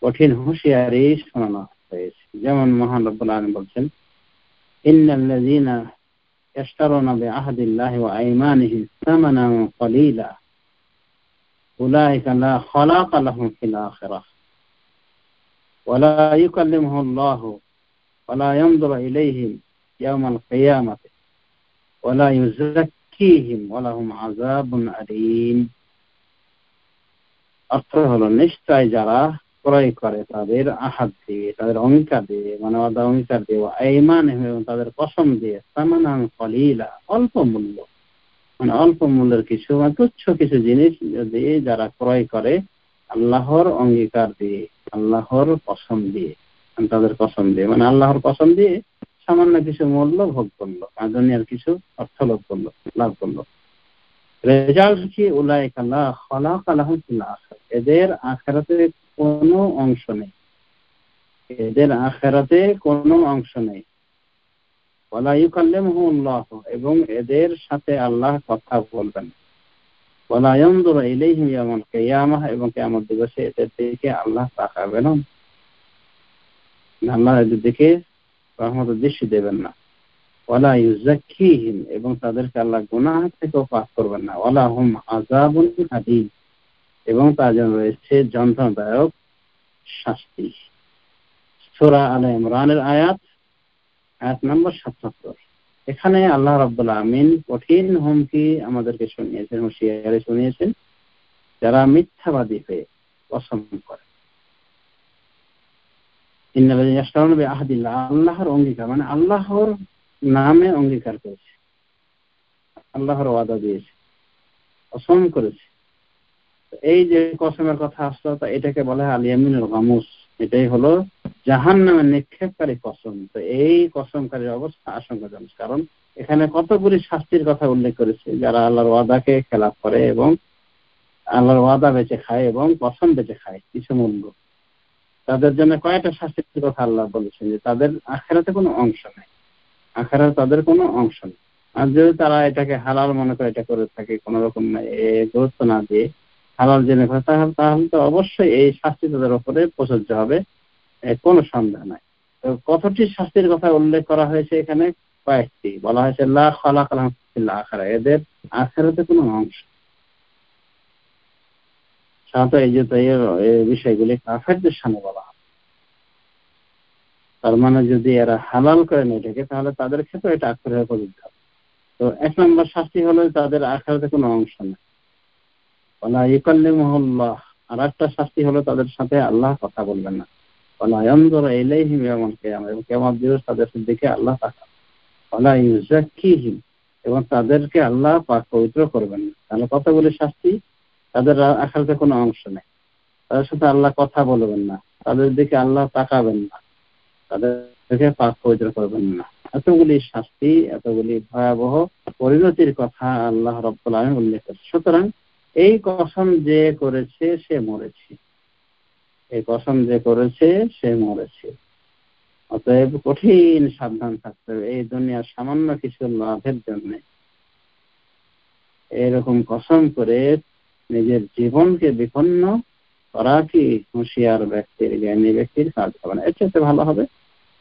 কঠিন হুঁশিয়ারি শোনানো হয়েছে। যেমন মহান রব্বুল আলামিন বলছেন, ইন্নাল্লাযীনা ইয়াশতারুনা বিআহদিল্লাহি ওয়া আইমানিহিম সামানান ক্বালীলা উলাইকা লা খালাকা লাহুম ফিল আখিরাহ ওয়া লা ইউকাল্লিমুহুল্লাহু ওয়া লা ইয়ানজুরু ইলাইহিম ইয়াওমাল কিয়ামাতি ওয়া লা ইউযাক্কিহিম ওয়া লাহুম আযাবুন আলীম। অর্থ হলো, নিশ্চয় যারা ক্রয় করে তাদের আহাদ দিয়ে, তাদের অঙ্গীকার দিয়ে, মানে ওয়াদা অঙ্গীকার দিয়ে, ঈমান এবং তাদের কসম দিয়ে, সামানান কলিলা, অল্প মূল্য, মানে অল্প মূল্যের কিছু, মানে তুচ্ছ কিছু জিনিস যদি যারা ক্রয় করে আল্লাহর অঙ্গীকার দিয়ে, আল্লাহর কসম দিয়ে, তাদের কসম দিয়ে, মানে আল্লাহর কসম দিয়ে সামান্য কিছু মূল্য ভোগ করলো, আর দুনিয়ার কিছু অর্থ লাভ করলো, রেজাল্ট কি? উলাইকা লা খালাকা লাহুম ফিল আখিরাহ, এদের আখিরাতে কোনো অংশ নেই, এদের আখিরাতে কোনো অংশ নেই। ওয়ালা ইউকাল্লিমুহুল্লাহ, এবং এদের সাথে আল্লাহ কথা বলবেন। ওয়ালা ইয়ানজুরু ইলাইহিম ইয়াওমাল কিয়ামাহ, এবং কিয়ামত দিবসে এদের দিকে আল্লাহ তাকাবেন না, আল্লাহ এদের দিকে রহমতের দৃষ্টি দেবেন না। ওয়ালা ইউযাক্কিহিম, এবং তাদেরকে আল্লাহ গুনাহ থেকেও পাক করবেন না। ওয়ালা হুম আযাবুন আলীম, এবং তার জন্য রয়েছে যন্ত্রণাদায়ক শাস্তি। সূরা আলে ইমরানের আয়াত নম্বর ৭৭। এখানে আল্লাহ রাব্বুল আমিন কঠিন হুমকি আমাদেরকে শুনিয়েছেন, হুঁশিয়ারি শুনিয়েছেন যারা মিথ্যাবাদী হয়ে কসম করে। ইন্নাল্লাযীনা ইয়াশতারুনা বিআহদিল্লাহ, আল্লাহর অঙ্গীকার, মানে আল্লাহর নামে অঙ্গীকার করেছে, আল্লাহর ওয়াদা দিয়েছে, কসম করেছে। এই যে কসমের কথা আসলো, এটাকে বলা হয় আল ইয়ামিনুল গামুস, এটাই হলো জাহান্নামে নিক্ষেপকারী কসম। তো এই কসমকারীর অবস্থা আশঙ্কাজনক, কারণ এখানে কতগুলি শাস্তির কথা উল্লেখ করেছে যারা আল্লাহর ওয়াদাকে খেলাফ করে এবং আল্লাহর ওয়াদা বেঁচে খায় এবং কসম বেঁচে খায় কিছু মূল্য। তাদের জন্য কয়েকটা শাস্তির কথা আল্লাহ বলেছেন, যে তাদের আখিরাতে কোনো অংশ নেই, আখিরাতে তাদের কোনো অংশ নেই। আর যদি তারা এটাকে হালাল মনে করে এটা করে থাকে, কোন রকম গুরুত্ব না দিয়ে হালাল জেনে করে, তাহলে তো অবশ্যই এই শাস্তি তাদের উপরে প্রযোজ্য হবে, কোনো সন্দেহ নাই। তো কতটি শাস্তির কথা উল্লেখ করা হয়েছে এখানে? কয়েকটি। বলা হয়েছে লা খালাকা লাহুম ফিল আখিরাহ, এদের আখিরাতে কোনো অংশ। সাধারণত এই বিষয়গুলি কাফেরদের সামনে বলা হয়। তার মানে যদি এরা হালাল করে নেয় এটাকে, তাহলে তাদের ক্ষেত্রে এটা আখিরাতে প্রযোজ্য হবে। তো ১ নম্বর শাস্তি হলো তাদের আখিরাতে কোনো অংশ নেই। ওয়ালা ইউকাল্লিমুহুল্লাহ, আর একটা শাস্তি হলো তাদের সাথে আল্লাহ কথা বলবেন না। ওয়ালা ইয়ানজুরু ইলাইহিম ইয়াওমাল কিয়ামাহ, এবং কিয়ামত দিবসে তাদের দিকে আল্লাহ তাকাবেন। ওয়ালা ইউযাক্কিহিম, এবং তাদেরকে আল্লাহ পাক পবিত্র করবেন না। তাহলে কতগুলি শাস্তি? তাদের আখিরাতে কোনো অংশ নেই, তাদের সাথে আল্লাহ কথা বলবেন না, তাদের দিকে আল্লাহ তাকাবেন না, তাদেরকে পাক পবিত্র করবেন না। এতগুলি শাস্তি, এতগুলি ভয়াবহ পরিণতির কথা আল্লাহ রাব্বুল আলামিন উল্লেখ করেছে। সুতরাং এই কসম যে করেছে সে মরেছে, এই কসম যে করেছে সে মরেছে। অতএব কঠিন সাবধান থাকতে হবে এই দুনিয়ার সামান্য কিছু লাভের জন্য এরকম কসম করে নিজের জীবনকে বিপন্ন করা কি হুঁশিয়ার ব্যক্তির, জ্ঞানী ব্যক্তির কাজ হবে না। এর চেয়ে ভালো হবে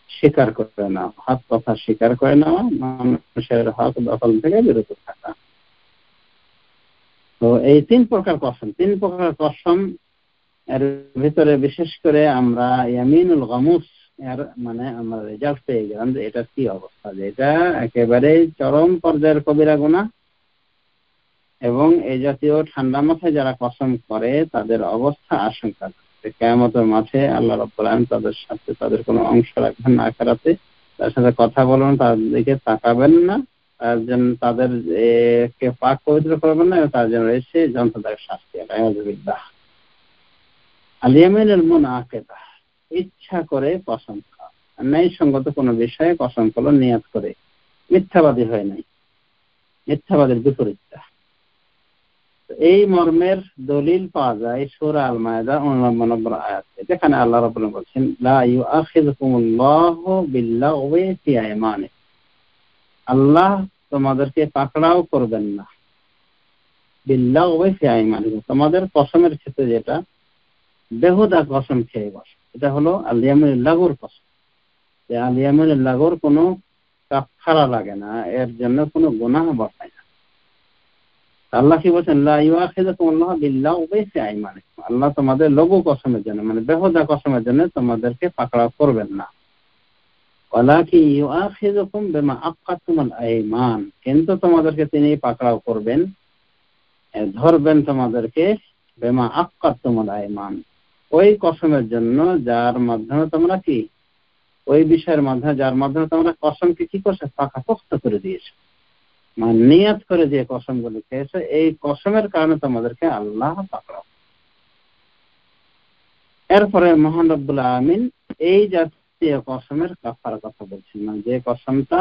স্বীকার করে নেওয়া, হক কথা স্বীকার করে নেওয়া, মানুষের হক দখল থেকে বিরত থাকা। তো এই তিন প্রকার কসম এর ভিতরে বিশেষ করে আমরা ইয়ামিনুল গামুস এর মানে আমরা রেজাল্ট পেয়ে গেলাম যে এটা কি অবস্থা, যে এটা একেবারে চরম পর্যায়ের কবিরা গুনাহ এবং এই জাতীয় ঠান্ডা মাথায় যারা কসম করে তাদের অবস্থা আশঙ্কা। কিয়ামতের মাঠে আল্লাহ রাব্বুল আলামিন তাদের সাথে তাদের কোনো অংশ রাখবেন না আখিরাতে, তার সাথে কথা বলবেন, তাদের দিকে তাকাবেন না, তার জন্য তাদের কে পাক পবিত্র করবেন না, তার জন্য রয়েছে যন্ত্রণাদায়ক শাস্তি। আল্লাহ আল-ইয়ামিনুল মুনআকিদা, ইচ্ছা করে কসম খাওয়া, ন্যায়সঙ্গত কোনো বিষয়ে কসম করলো নিয়ত করে, মিথ্যাবাদী হয় নাই, মিথ্যাবাদের বিপরীতটা। এই মর্মের দলিল পাওয়া যায় সূরা আল মায়েদা 89 নম্বর আয়াতে, যেখানে আল্লাহ রাব্বুল আলামিন বলেন লা ইউআখিযুকুমুল্লাহু বিল্লাগহি ফি আইমানিকুম, আল্লাহ তোমাদেরকে পাকড়াও করবেন না, বিল্লাগহি ফি আইমানিকুম, তোমাদের কসমের ক্ষেত্রে যেটা বেহুদা কসম খেয়ে বসে, এটা হলো আল-ইয়ামিনুল লাগুর কসম। যে আল-ইয়ামিনুল লাগুর কোনো কাফারা লাগে না, এর জন্য কোনো গুনাহ বর্তায় না। আল্লাহ কি বলছেন লা ইউআখিযুকুমুল্লাহু বিল্লাগহি ফি আইমানিকুম, আল্লাহ তোমাদের লঘু কসমের জন্য মানে বেহুদা কসমের জন্য তোমাদেরকে পাকড়াও করবেন না। ওয়ালাকিন ইউআখিযুকুম বিমা আক্কাতুমুল আইমান, কিন্তু তোমাদেরকে তিনি পাকড়াও করবেন, ধরবেন তোমাদেরকে বিমা আক্কাতুমুল আইমান, ওই কসমের জন্য যার মাধ্যমে তোমরা কি ওই বিষয়ের মাধ্যমে যার মাধ্যমে তোমরা কসমকে কি করছো পাকাপোক্ত করে দিয়েছো, মানে নিয়ত করে যে কসমগুলো খেয়েছো এই কসমের কারণে তোমাদেরকে আল্লাহ পাকড়াও। এরপরে মহান রব্বুল আলামিন এই জাতীয় কসমের কাফারার কথা বলছেন, মানে যে কসমটা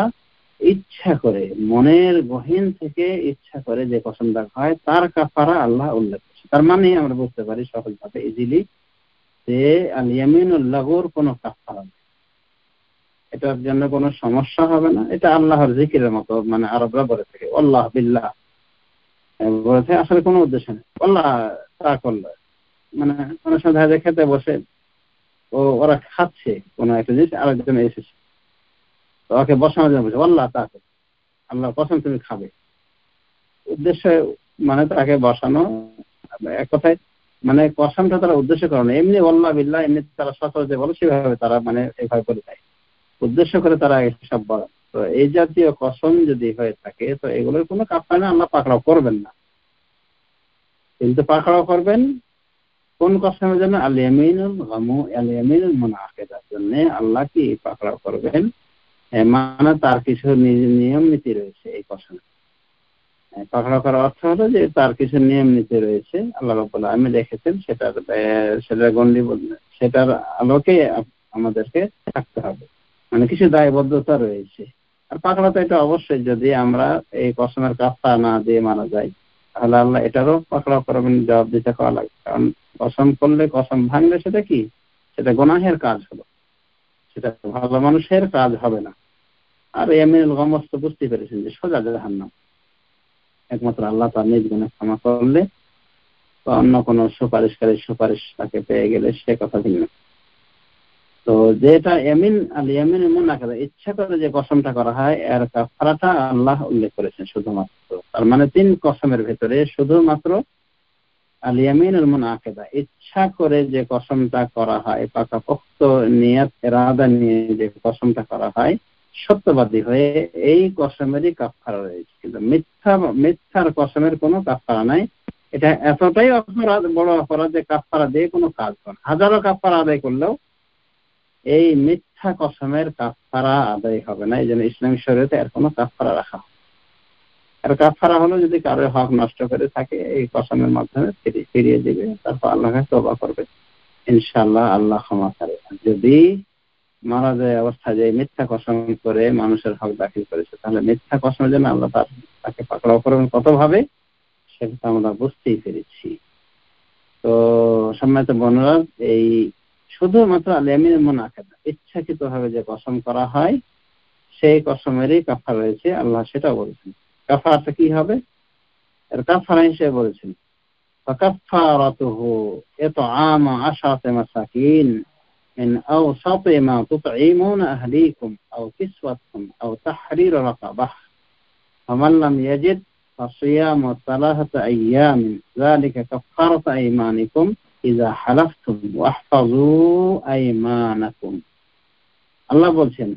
ইচ্ছা করে মনের গহীন থেকে ইচ্ছা করে যে কসমটা হয় তার কাফারা আল্লাহ উল্লেখ করছে। তার মানে আমরা বুঝতে পারি সহজভাবে ইজিলি যে আল-ইয়ামিনুল লাগুর কোনো কাফারা নেই, এটার জন্য কোনো সমস্যা হবে না। এটা আল্লাহর জিকিরের মতো, মানে আরবরা বলে থাকে আল্লাহ বিল্লাহ, বলে থাকে আসলে কোনো উদ্দেশ্য নেই আল্লাহ তা করলো, মানে অনেক সময় খেতে বসে ওরা খাচ্ছে কোনো একটা জিনিস, আরেকজন এসেছে তো ওকে বসানোর জন্য বলছে আল্লাহ তা করো, আল্লাহ কসম তুমি খাবে, উদ্দেশ্য মানে তাকে বসানো। এক কথায় মানে কসমটা তারা উদ্দেশ্য করে না, এমনি আল্লাহ বিল্লাহ এমনি তারা সচরাচর যে বলে সেভাবে তারা মানে এভাবে করে দেয়, উদ্দেশ্য করে তারা এসব বলে। তো এই জাতীয় কসম যদি হয়ে থাকে তো এগুলোর কোনো কাফারা না, আল্লাহ পাকড়াও করবেন না। কিন্তু পাকড়াও করবেন কোন কসমের জন্য? আল-ইয়ামিনুল মুনআকিদার জন্য আল্লাহ কি পাকড়াও করবেন, মানে তার কিছু নিয়ম নীতি রয়েছে এই কসমে। পাকড়াও করার অর্থ হলো যে তার কিছু নিয়ম নীতি রয়েছে আল্লাহ রাব্বুল আলামিন রেখেছেন, সেটার গণ্ডি সেটার আলোকে আমাদেরকে থাকতে হবে, মানে কিছু দায়বদ্ধতা রয়েছে। আর পাকড়াও তো এটা অবশ্যই, যদি আমরা এই কসমের কাফারা না দিয়ে মারা যায় তাহলে আল্লাহ এটারও পাকড়াও করবেন, জবাব দিতে করা লাগে। কারণ কসম করলে, কসম ভাঙলে সেটা কি, সেটা গুনাহের কাজ হলো, সেটা ভালো মানুষের কাজ হবে না। আর ইয়ামিনুল গামুস তো বুঝতে পেরেছেন যে সোজা জাহান্নাম, একমাত্র আল্লাহ তার নিজ গুনাহ ক্ষমা করলে বা অন্য কোনো সুপারিশকারীর সুপারিশ তাকে পেয়ে গেলে সে কথা ভিন্ন। তো যেটা আল-ইয়ামিনুল মুনআকিদা, ইচ্ছা করে যে কসমটা করা হয় এর কাফারাটা আল্লাহ উল্লেখ করেছেন শুধুমাত্র। তার মানে তিন কসমের ভেতরে শুধুমাত্র আল-ইয়ামিনুল মুনআকিদা, ইচ্ছা করে যে কসমটা করা হয়, পাকাপোক্ত নিয়ত ইরাদা নিয়ে যে কসমটা করা হয় সত্যবাদী হয়ে, এই কসমেরই কাফারা রয়েছে। কিন্তু মিথ্যার কসমের কোনো কাফারা নাই। এটা এতটাই অপরাধ, বড় অপরাধ যে কাফারা দিয়ে কোনো কাজ করে না। হাজারো কাফারা আদায় করলেও এই মিথ্যা কসমের কাফারা আদায় হবে না। এই জন্য ইসলামী শরীয়তে এর কোনো কাফারা রাখা হয়। আর কাফারা হলো যদি কারো হক নষ্ট করে থাকে এই কসমের মাধ্যমে ফিরিয়ে দিবে, তারপর আল্লাহকে তওবা করবে, ইনশাআল্লাহ আল্লাহ ক্ষমা করে। যদি মারা যায় অবস্থায় যে মিথ্যা কসম করে মানুষের হক দাখিল করেছে, তাহলে মিথ্যা কসমের জন্য আল্লাহ তাকে পাকড়াও করবেন কতভাবে, সেটা আমরা বুঝতেই পেরেছি। তো সম্মানিত বোনেরা, এই শুধুমাত্র আল-ইয়ামিনুল মুনাকাদা ইচ্ছাকৃত ভাবে যে কসম করা হয় সেই কসমেরই কাফারা রয়েছে, আল্লাহ সেটা বলেছেন। কাফারাটা কি হবে, এর কাফারা হিসেবে বলেছেন ফাকাফফারাতুহু ইতআমু 10 মাসাকিন মিন আওসাতি মা তুতঈমুনা আহলিকুম আও কিসওয়াতুহুম আও তাহরিরু রাকাবাহ ফামান লাম ইয়াজিদ ফাসিয়ামু 3 আইয়ামিন যালিকা কাফফারাতু আইমানিকুম ইযা হালাফতুম ওয়াহফাযু আইমানাকুম। আল্লাহ বলছেন,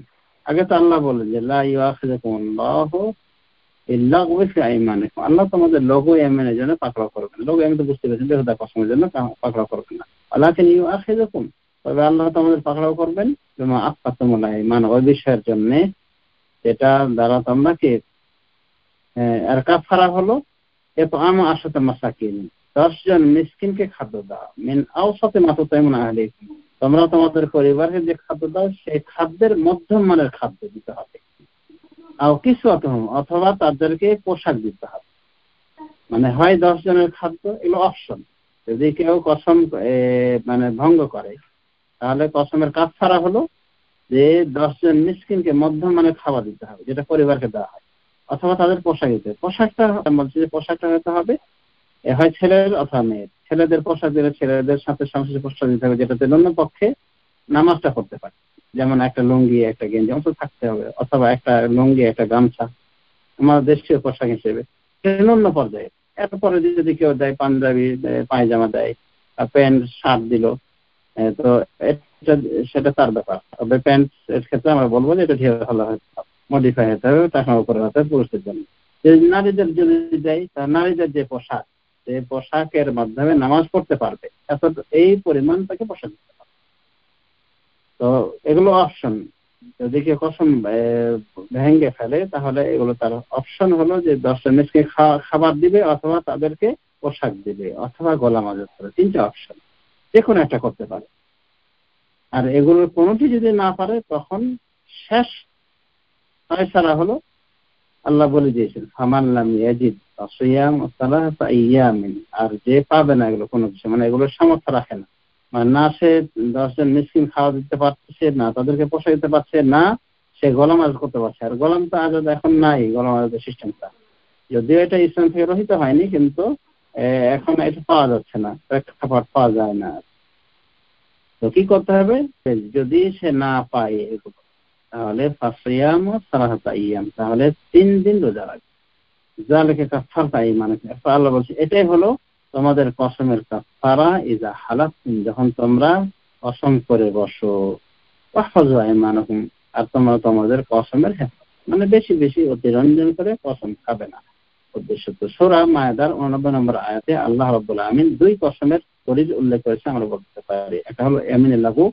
আগে তো আল্লাহ বলেন যে লা ইউআখিযুকুমুল্লাহু বিল্লাগwi ফি আইমানিকুম, আল্লাহ তোমাদের লঘু ইয়ামিনের জন্য পাকড়াও করবেন। লঘু ইয়ামিন তো বুঝতে পেরেছেন, বেহুদা কসমের জন্য পাকড়াও করবেন না। ওয়ালাকিন ইউআখিযুকুম, তবে আল্লাহ তোমাদের পাকড়াও করবেন বিমা আক্কাতুমুল আইমান, ওই বিষয়ের জন্য যেটা দ্বারা তোমরা কি এর কাফারা হলো ইতআমু 10 মাসাকিন, 10 জন মিসকিনকে খাদ্য দাও, মিন আওসাতি মা তুতঈমুনা আহলিকুম, তোমরা তোমাদের পরিবারকে যে খাদ্য দাও সেই খাদ্যের মধ্যম মানের খাদ্য দিতে হবে। আও কিসওয়াতুহুম, অথবা তাদেরকে পোশাক দিতে হবে। মানে হয় 10 জনের খাদ্য, এগুলো অপশন। যদি কেউ কসম মানে ভঙ্গ করে, তাহলে কসমের কাফারা হলো যে 10 জন মিসকিনকে মধ্যম মানের খাবার দিতে হবে, যেটা পরিবারকে দেওয়া হয়, অথবা তাদের পোশাক দিতে হবে। পোশাকটা বলছে যে পোশাকটা হতে হবে হয় ছেলের অথবা মেয়ের। ছেলেদের পোশাক দিলে ছেলেদের সাথে সংশ্লিষ্ট পোশাক দিতে হবে, যেটাতে ন্যূন পক্ষে নামাজটা করতে পারে, যেমন একটা লুঙ্গি একটা গেঞ্জি অন্তত থাকতে হবে, অথবা একটা লুঙ্গি একটা গামছা আমাদের দেশীয় পোশাক হিসেবে ন্যূন পর্যায়ে। এরপরে যদি কেউ দেয় পাঞ্জাবি পায়জামা দেয়, প্যান্ট শার্ট দিল, তো এটা সেটা তার ব্যাপার। তবে প্যান্ট এর ক্ষেত্রে আমরা বলবো যে এটা ঢেউ ভালো মডিফাই হতে হবে, টাকা উপরে হতে হবে পুরুষদের জন্য। যদি নারীদের যদি দেয়, তা নারীদের যে পোশাক, যে পোশাকের মাধ্যমে নামাজ পড়তে পারবে এত এই পরিমাণ তাকে পোশাক দিতে পারবে। তো এগুলো অপশন। যদি কেউ কসম ভেঙে ফেলে, তাহলে এগুলো তার অপশন হলো যে 10 জন মিসকিনকে খাবার দিবে, অথবা তাদেরকে পোশাক দিবে, অথবা গোলাম আজাদ করবে। 3টে অপশন, যে কোনো একটা করতে পারে। আর এগুলোর কোনোটি যদি না পারে, তখন শেষ ফয়সালা হলো আল্লাহ বলে দিয়েছেন ফামান লাম ইয়াজিদ ফাসিয়াম 3 আইয়ামিন। আর যে পাবে না এগুলো কোনো কিছু, মানে এগুলোর সামর্থ্য রাখে না, মানে না সে 10 জন মিসকিন খাওয়া দিতে পারছে, না তাদেরকে পোষায় দিতে পারছে, না সে গোলাম আজাদ করতে পারছে। আর গোলাম তো আজাদ এখন নাই, গোলাম আজাদের সিস্টেমটা যদিও এটা ইসলাম থেকে রহিত হয়নি, কিন্তু এখন এটা পাওয়া যাচ্ছে না, প্রেক্ষাপট পাওয়া যায় না। তো কি করতে হবে, যদি সে না পায় এগুলো, তাহলে ফাসিয়াম 3 আইয়াম, তাহলে 3 দিন রোজা রাখবে। যালিকা কাফারাতু আইমানিকুম, আল্লাহ বলছে এটাই হলো তোমাদের কসমের কাফারা ইযা হালাফতুম, যখন তোমরা কসম করে বসো। ওয়াহফাযু আইমানাকুম, আর তোমরা তোমাদের কসমের হেফাজত, মানে বেশি বেশি অতিরঞ্জন করে কসম খাবে না। উদ্দেশ্য তো সূরা মায়েদার 89 নম্বর আয়াতে আল্লাহ রাব্বুল আমিন 2 কসমের পরিজ উল্লেখ করেছে, আমরা বলতে পারি। একটা হলো ইয়ামিনুল লাগু,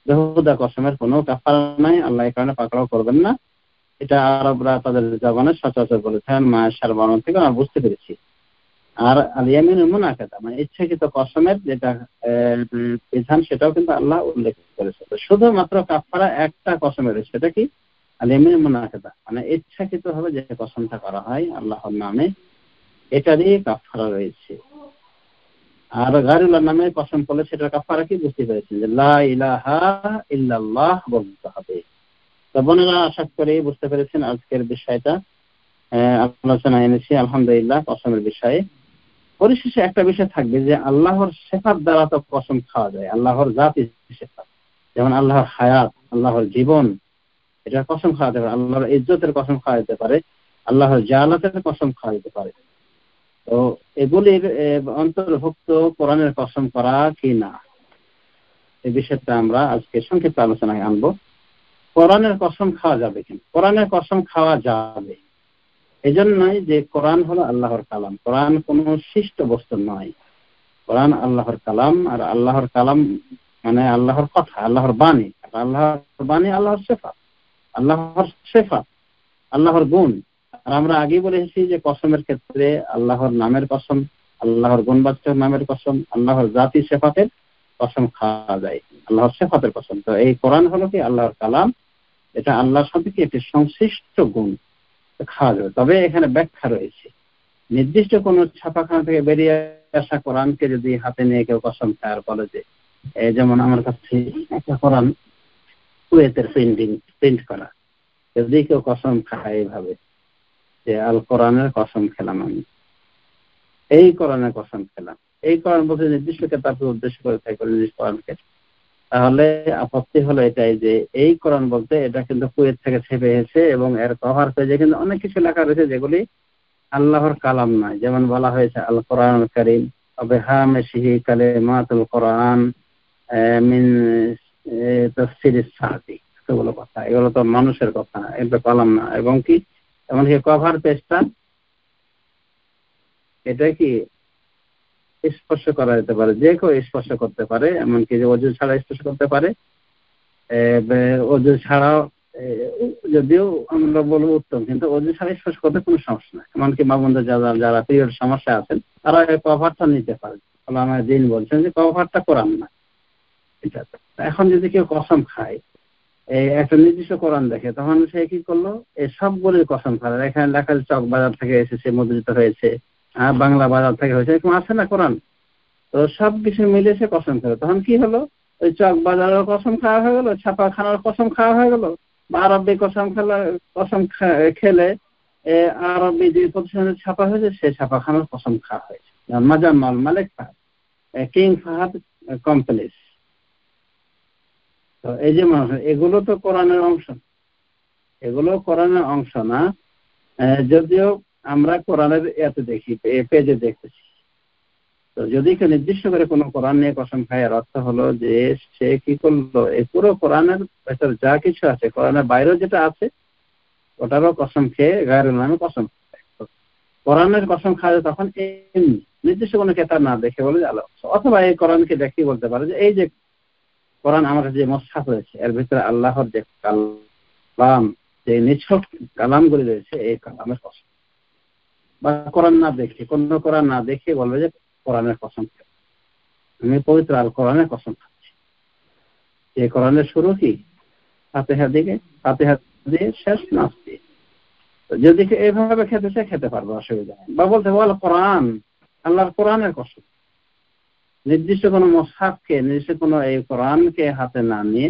বেহুদা কসমের কোনো কাফারা নাই, আল্লাহ এই কারণে পাকড়াও করবেন না। এটা আরবরা তাদের জবানে সচরাচর বলেছেন, মায়ের সার বর্ণনা থেকে আমরা বুঝতে পেরেছি। আর আল ইয়ামিনুল মুনাকাদা, মানে ইচ্ছাকৃত কসমের যেটা বিধান, সেটাও কিন্তু আল্লাহ উল্লেখ করেছে। শুধুমাত্র কাফারা একটা কসমের, সেটা কি আল ইয়ামিনুল মুনাকাদা, মানে ইচ্ছাকৃত ভাবে যে কসমটা করা হয় আল্লাহর নামে, এটারই কাফারা রয়েছে। আর গায়রুল্লাহর নামে কসম করলে সেটার কাফারা কি বুঝতে পেরেছেন, যে লা ইলাহা ইল্লাল্লাহ বলতে হবে। তো বোনেরা, আশা করি বুঝতে পেরেছেন আজকের বিষয়টা আলোচনা এনেছি আলহামদুলিল্লাহ কসমের বিষয়ে। পরিশেষে একটা বিষয় থাকবে যে আল্লাহর সিফাত দ্বারা তো কসম খাওয়া যায়, আল্লাহর জাতি সিফাত, যেমন আল্লাহর হায়াত, আল্লাহর জীবন, এটা কসম খাওয়া যেতে পারে। আল্লাহর ইজ্জতের কসম খাওয়া যেতে পারে, আল্লাহর জালালের কসম খাওয়া যেতে পারে। তো এগুলির অন্তর্ভুক্ত কোরআনের কসম করা কি না, এই বিষয়টা আমরা আজকে সংক্ষিপ্ত আলোচনায় আনবো। কোরআনের কসম খাওয়া যাবে কিনা? কোরআনের কসম খাওয়া যাবে, এই জন্যই যে কোরআন হলো আল্লাহর কালাম। কোরআন কোনো সৃষ্ট বস্তু নয়, কোরআন আল্লাহর কালাম। আর আল্লাহর কালাম মানে আল্লাহর কথা, আল্লাহর বাণী। আল্লাহর বাণী আল্লাহর সিফাত, আল্লাহর সিফাত, আল্লাহর গুণ। আর আমরা আগে বলে এসেছি যে কসমের ক্ষেত্রে আল্লাহর নামের কসম, আল্লাহর গুণবাচক নামের কসম, আল্লাহর জাতি সিফাতের কসম খাওয়া যায়। আল্লাহর সিফাতের কসম। তো এই কোরআন হলো কি আল্লাহর কালাম, এটা আল্লাহর সাথে কি একটি সংশ্লিষ্ট গুণ, খাওয়া যাবে। তবে এখানে ব্যাখ্যা রয়েছে, নির্দিষ্ট কোন ছাপাখানা থেকে বেরিয়ে আসা কোরআনকে যদি হাতে নিয়ে কেউ কসম খায় আর বলে যে, যেমন আমার কাছে একটা কোরআন কুয়েতের প্রিন্ট করা, যদি কেউ কসম খায় এইভাবে যে আল কোরআনের কসম খেলাম, আমি এই কোরআনের কসম খেলাম, এই কোরআন বলতে নির্দিষ্ট কেতাবকে উদ্দেশ্য করে থাকে নির্দিষ্ট কোরআনকে, তাহলে আপত্তি হলো এটাই যে এই কোরআন বলতে এটা কিন্তু কুয়েত থেকে ছেপে এসেছে এবং এর কভার পেজে কিন্তু অনেক কিছু লেখা রয়েছে যেগুলি আল্লাহর কালাম নয়। যেমন বলা হয়েছে আল কোরআন কারীম বিহামিশিহি কালিমাতুল কোরআন মিন তাফসীরিস সাদি, এগুলো কথা, এগুলো তো মানুষের কথা, এটা কালাম না। এবং কি এমনকি কভার পেজটা এটা কি স্পর্শ করা যেতে পারে, যে কেউ স্পর্শ করতে পারে, এমনকি যে অজু ছাড়া স্পর্শ করতে পারে, অজু ছাড়াও যদিও আমরা বলবো উত্তম, কিন্তু অজু ছাড়া স্পর্শ করতে কোনো সমস্যা নাই। এমনকি মা বোনদের যারা পিরিয়ড সমস্যা আছেন তারা এই কভারটা নিতে পারে। ওলামা দ্বীন বলছেন যে কভারটা কোরআন না এটা। এখন যদি কেউ কসম খায়, একটা নির্দিষ্ট কোরআন দেখে, তখন সে কি করলো, এই সবগুলির কসম খায়। এখানে লেখা চক বাজার থেকে এসেছে, মুদ্রিত হয়েছে, বাংলা বাজার থেকে হয়েছে, এরকম আছে না কোরআন, তো সবকিছু মিলে সে কসম খেলো। তখন কি হলো, ওই চক বাজারের কসম খাওয়া হয়ে গেল, ছাপাখানার কসম খাওয়া হয়ে গেল, বা আরবি কসম খেলে আরবি যে প্রতিষ্ঠানে ছাপা হয়েছে সেই ছাপাখানার কসম খাওয়া হয়েছে। মাজাম্মাল মালিক ফাহাদ, কিং ফাহাদ কমপ্লেক্স। তো এই যে মানুষ, এগুলো তো কোরআনের অংশ, এগুলো কোরআনের অংশ না। যদিও আমরা কোরআনের এতে দেখি, পেজে দেখতেছি। তো যদি কেউ নির্দিষ্ট করে কোনো কোরআন নিয়ে কসম খায়, এর অর্থ হলো যে সে কি করলো, এই পুরো কোরআনের ভেতর যা কিছু আছে, কোরআনের বাইরেও যেটা আছে ওটারও কসম খেয়ে গায়রুল নামে কসম খায়। কোরআনের কসম খায় তখন এমনি নির্দিষ্ট কোনো কেতাব না দেখে বলে যে আল্লাহ, অথবা এই কোরআনকে দেখে বলতে পারে যে এই যে কোরআন আমার যে মুসহাফ রয়েছে এর ভিতরে আল্লাহর যে কালাম, যে নিছক কালামগুলি রয়েছে, এই কালামের কসম। বা কোরআন না দেখে, কোন কোরআন না দেখে বলবে যে কোরআনের কসম, আমি পবিত্র আল কোরআনের কসম খাচ্ছি। এই কোরআনের শুরু কি ফাতিহা দিয়ে শেষ নাস দিয়ে। যদি এইভাবে খেতে চায় খেতে পারবো, অসুবিধা নেই। বা বলতে বল কোরআন, আল্লাহর কোরআনের কসম, নির্দিষ্ট কোনো মুসহাফকে, নির্দিষ্ট কোনো এই কোরআনকে হাতে না নিয়ে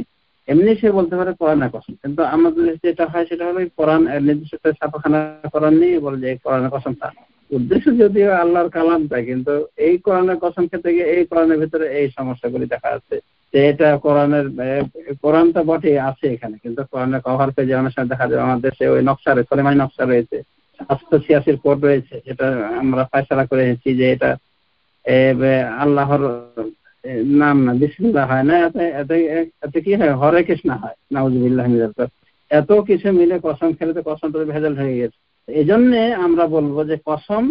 এমনি সে বলতে পারে কোরআনের কসম। কিন্তু আমাদের যেটা হয় সেটা হলো কোরআন নির্দিষ্ট ছাপাখানা কোরআন নিয়ে বলে যে এই কোরআনের কসম, তার উদ্দেশ্য যদিও আল্লাহর কালামটা, কিন্তু এই কোরআনের কসম খেতে গিয়ে এই কোরআনের ভিতরে এই সমস্যাগুলি দেখা যাচ্ছে যে এটা কোরআনটা বটে আছে এখানে, কিন্তু কোরআনের কভার পেজে অনেক সময় দেখা যায় আমাদের দেশে ওই নকশা, সলেমানি নকশা রয়েছে, 886 কোড রয়েছে, যেটা আমরা ফয়সালা করে এসেছি যে এটা আল্লাহর নাম না, বিসমিল্লাহ হয় না, এতে কি হয়, হরে কৃষ্ণ হয়, নাউজুবিল্লাহ মিনাল যালিক। এত কিছু মিলে কসম খেলে তো কসম তো ভেজাল হয়ে গেছে। এই জন্যে আমরা বলবো যে কসম,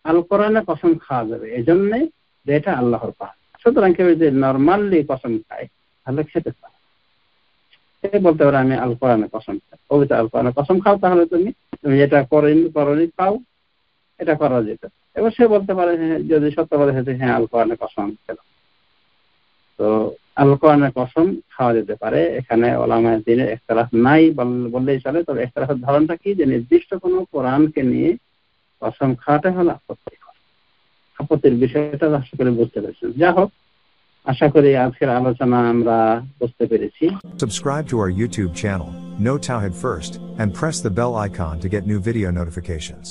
আল কোরআনে কসম খাওয়া যাবে, এই জন্যে যে এটা আল্লাহর পাক। সুতরাং কেউ যদি নর্মালি কসম খায় তাহলে খেতে পারে, বলতে পারে আমি আল কোরআনে কসম খাই, পবিত্র আল কোরআনে কসম খাও, তাহলে তুমি যেটা করনি খাও, এটা করা যেত। এবার সে বলতে পারে যদি সত্য বলে হ্যাঁ আল কোরআনে কসম খেলাম, তো আল কোরআনের কসম খাওয়া যেতে পারে। এখানে ওলামায়ে দ্বীনের ইখতিলাফ নাই বললেই চলে। তবে ইখতিলাফের ধরনটা কি, যে নির্দিষ্ট কোনো কোরআনকে নিয়ে কসম খাওয়াটা হলো আপত্তিকর। আপত্তির বিষয়টা আশা করি বুঝতে পেরেছেন। যা হোক, আশা করি আজকের আলোচনা আমরা বুঝতে পেরেছি। Subscribe to our YouTube channel, Know Tawhid First, and press the bell icon to get new video notifications.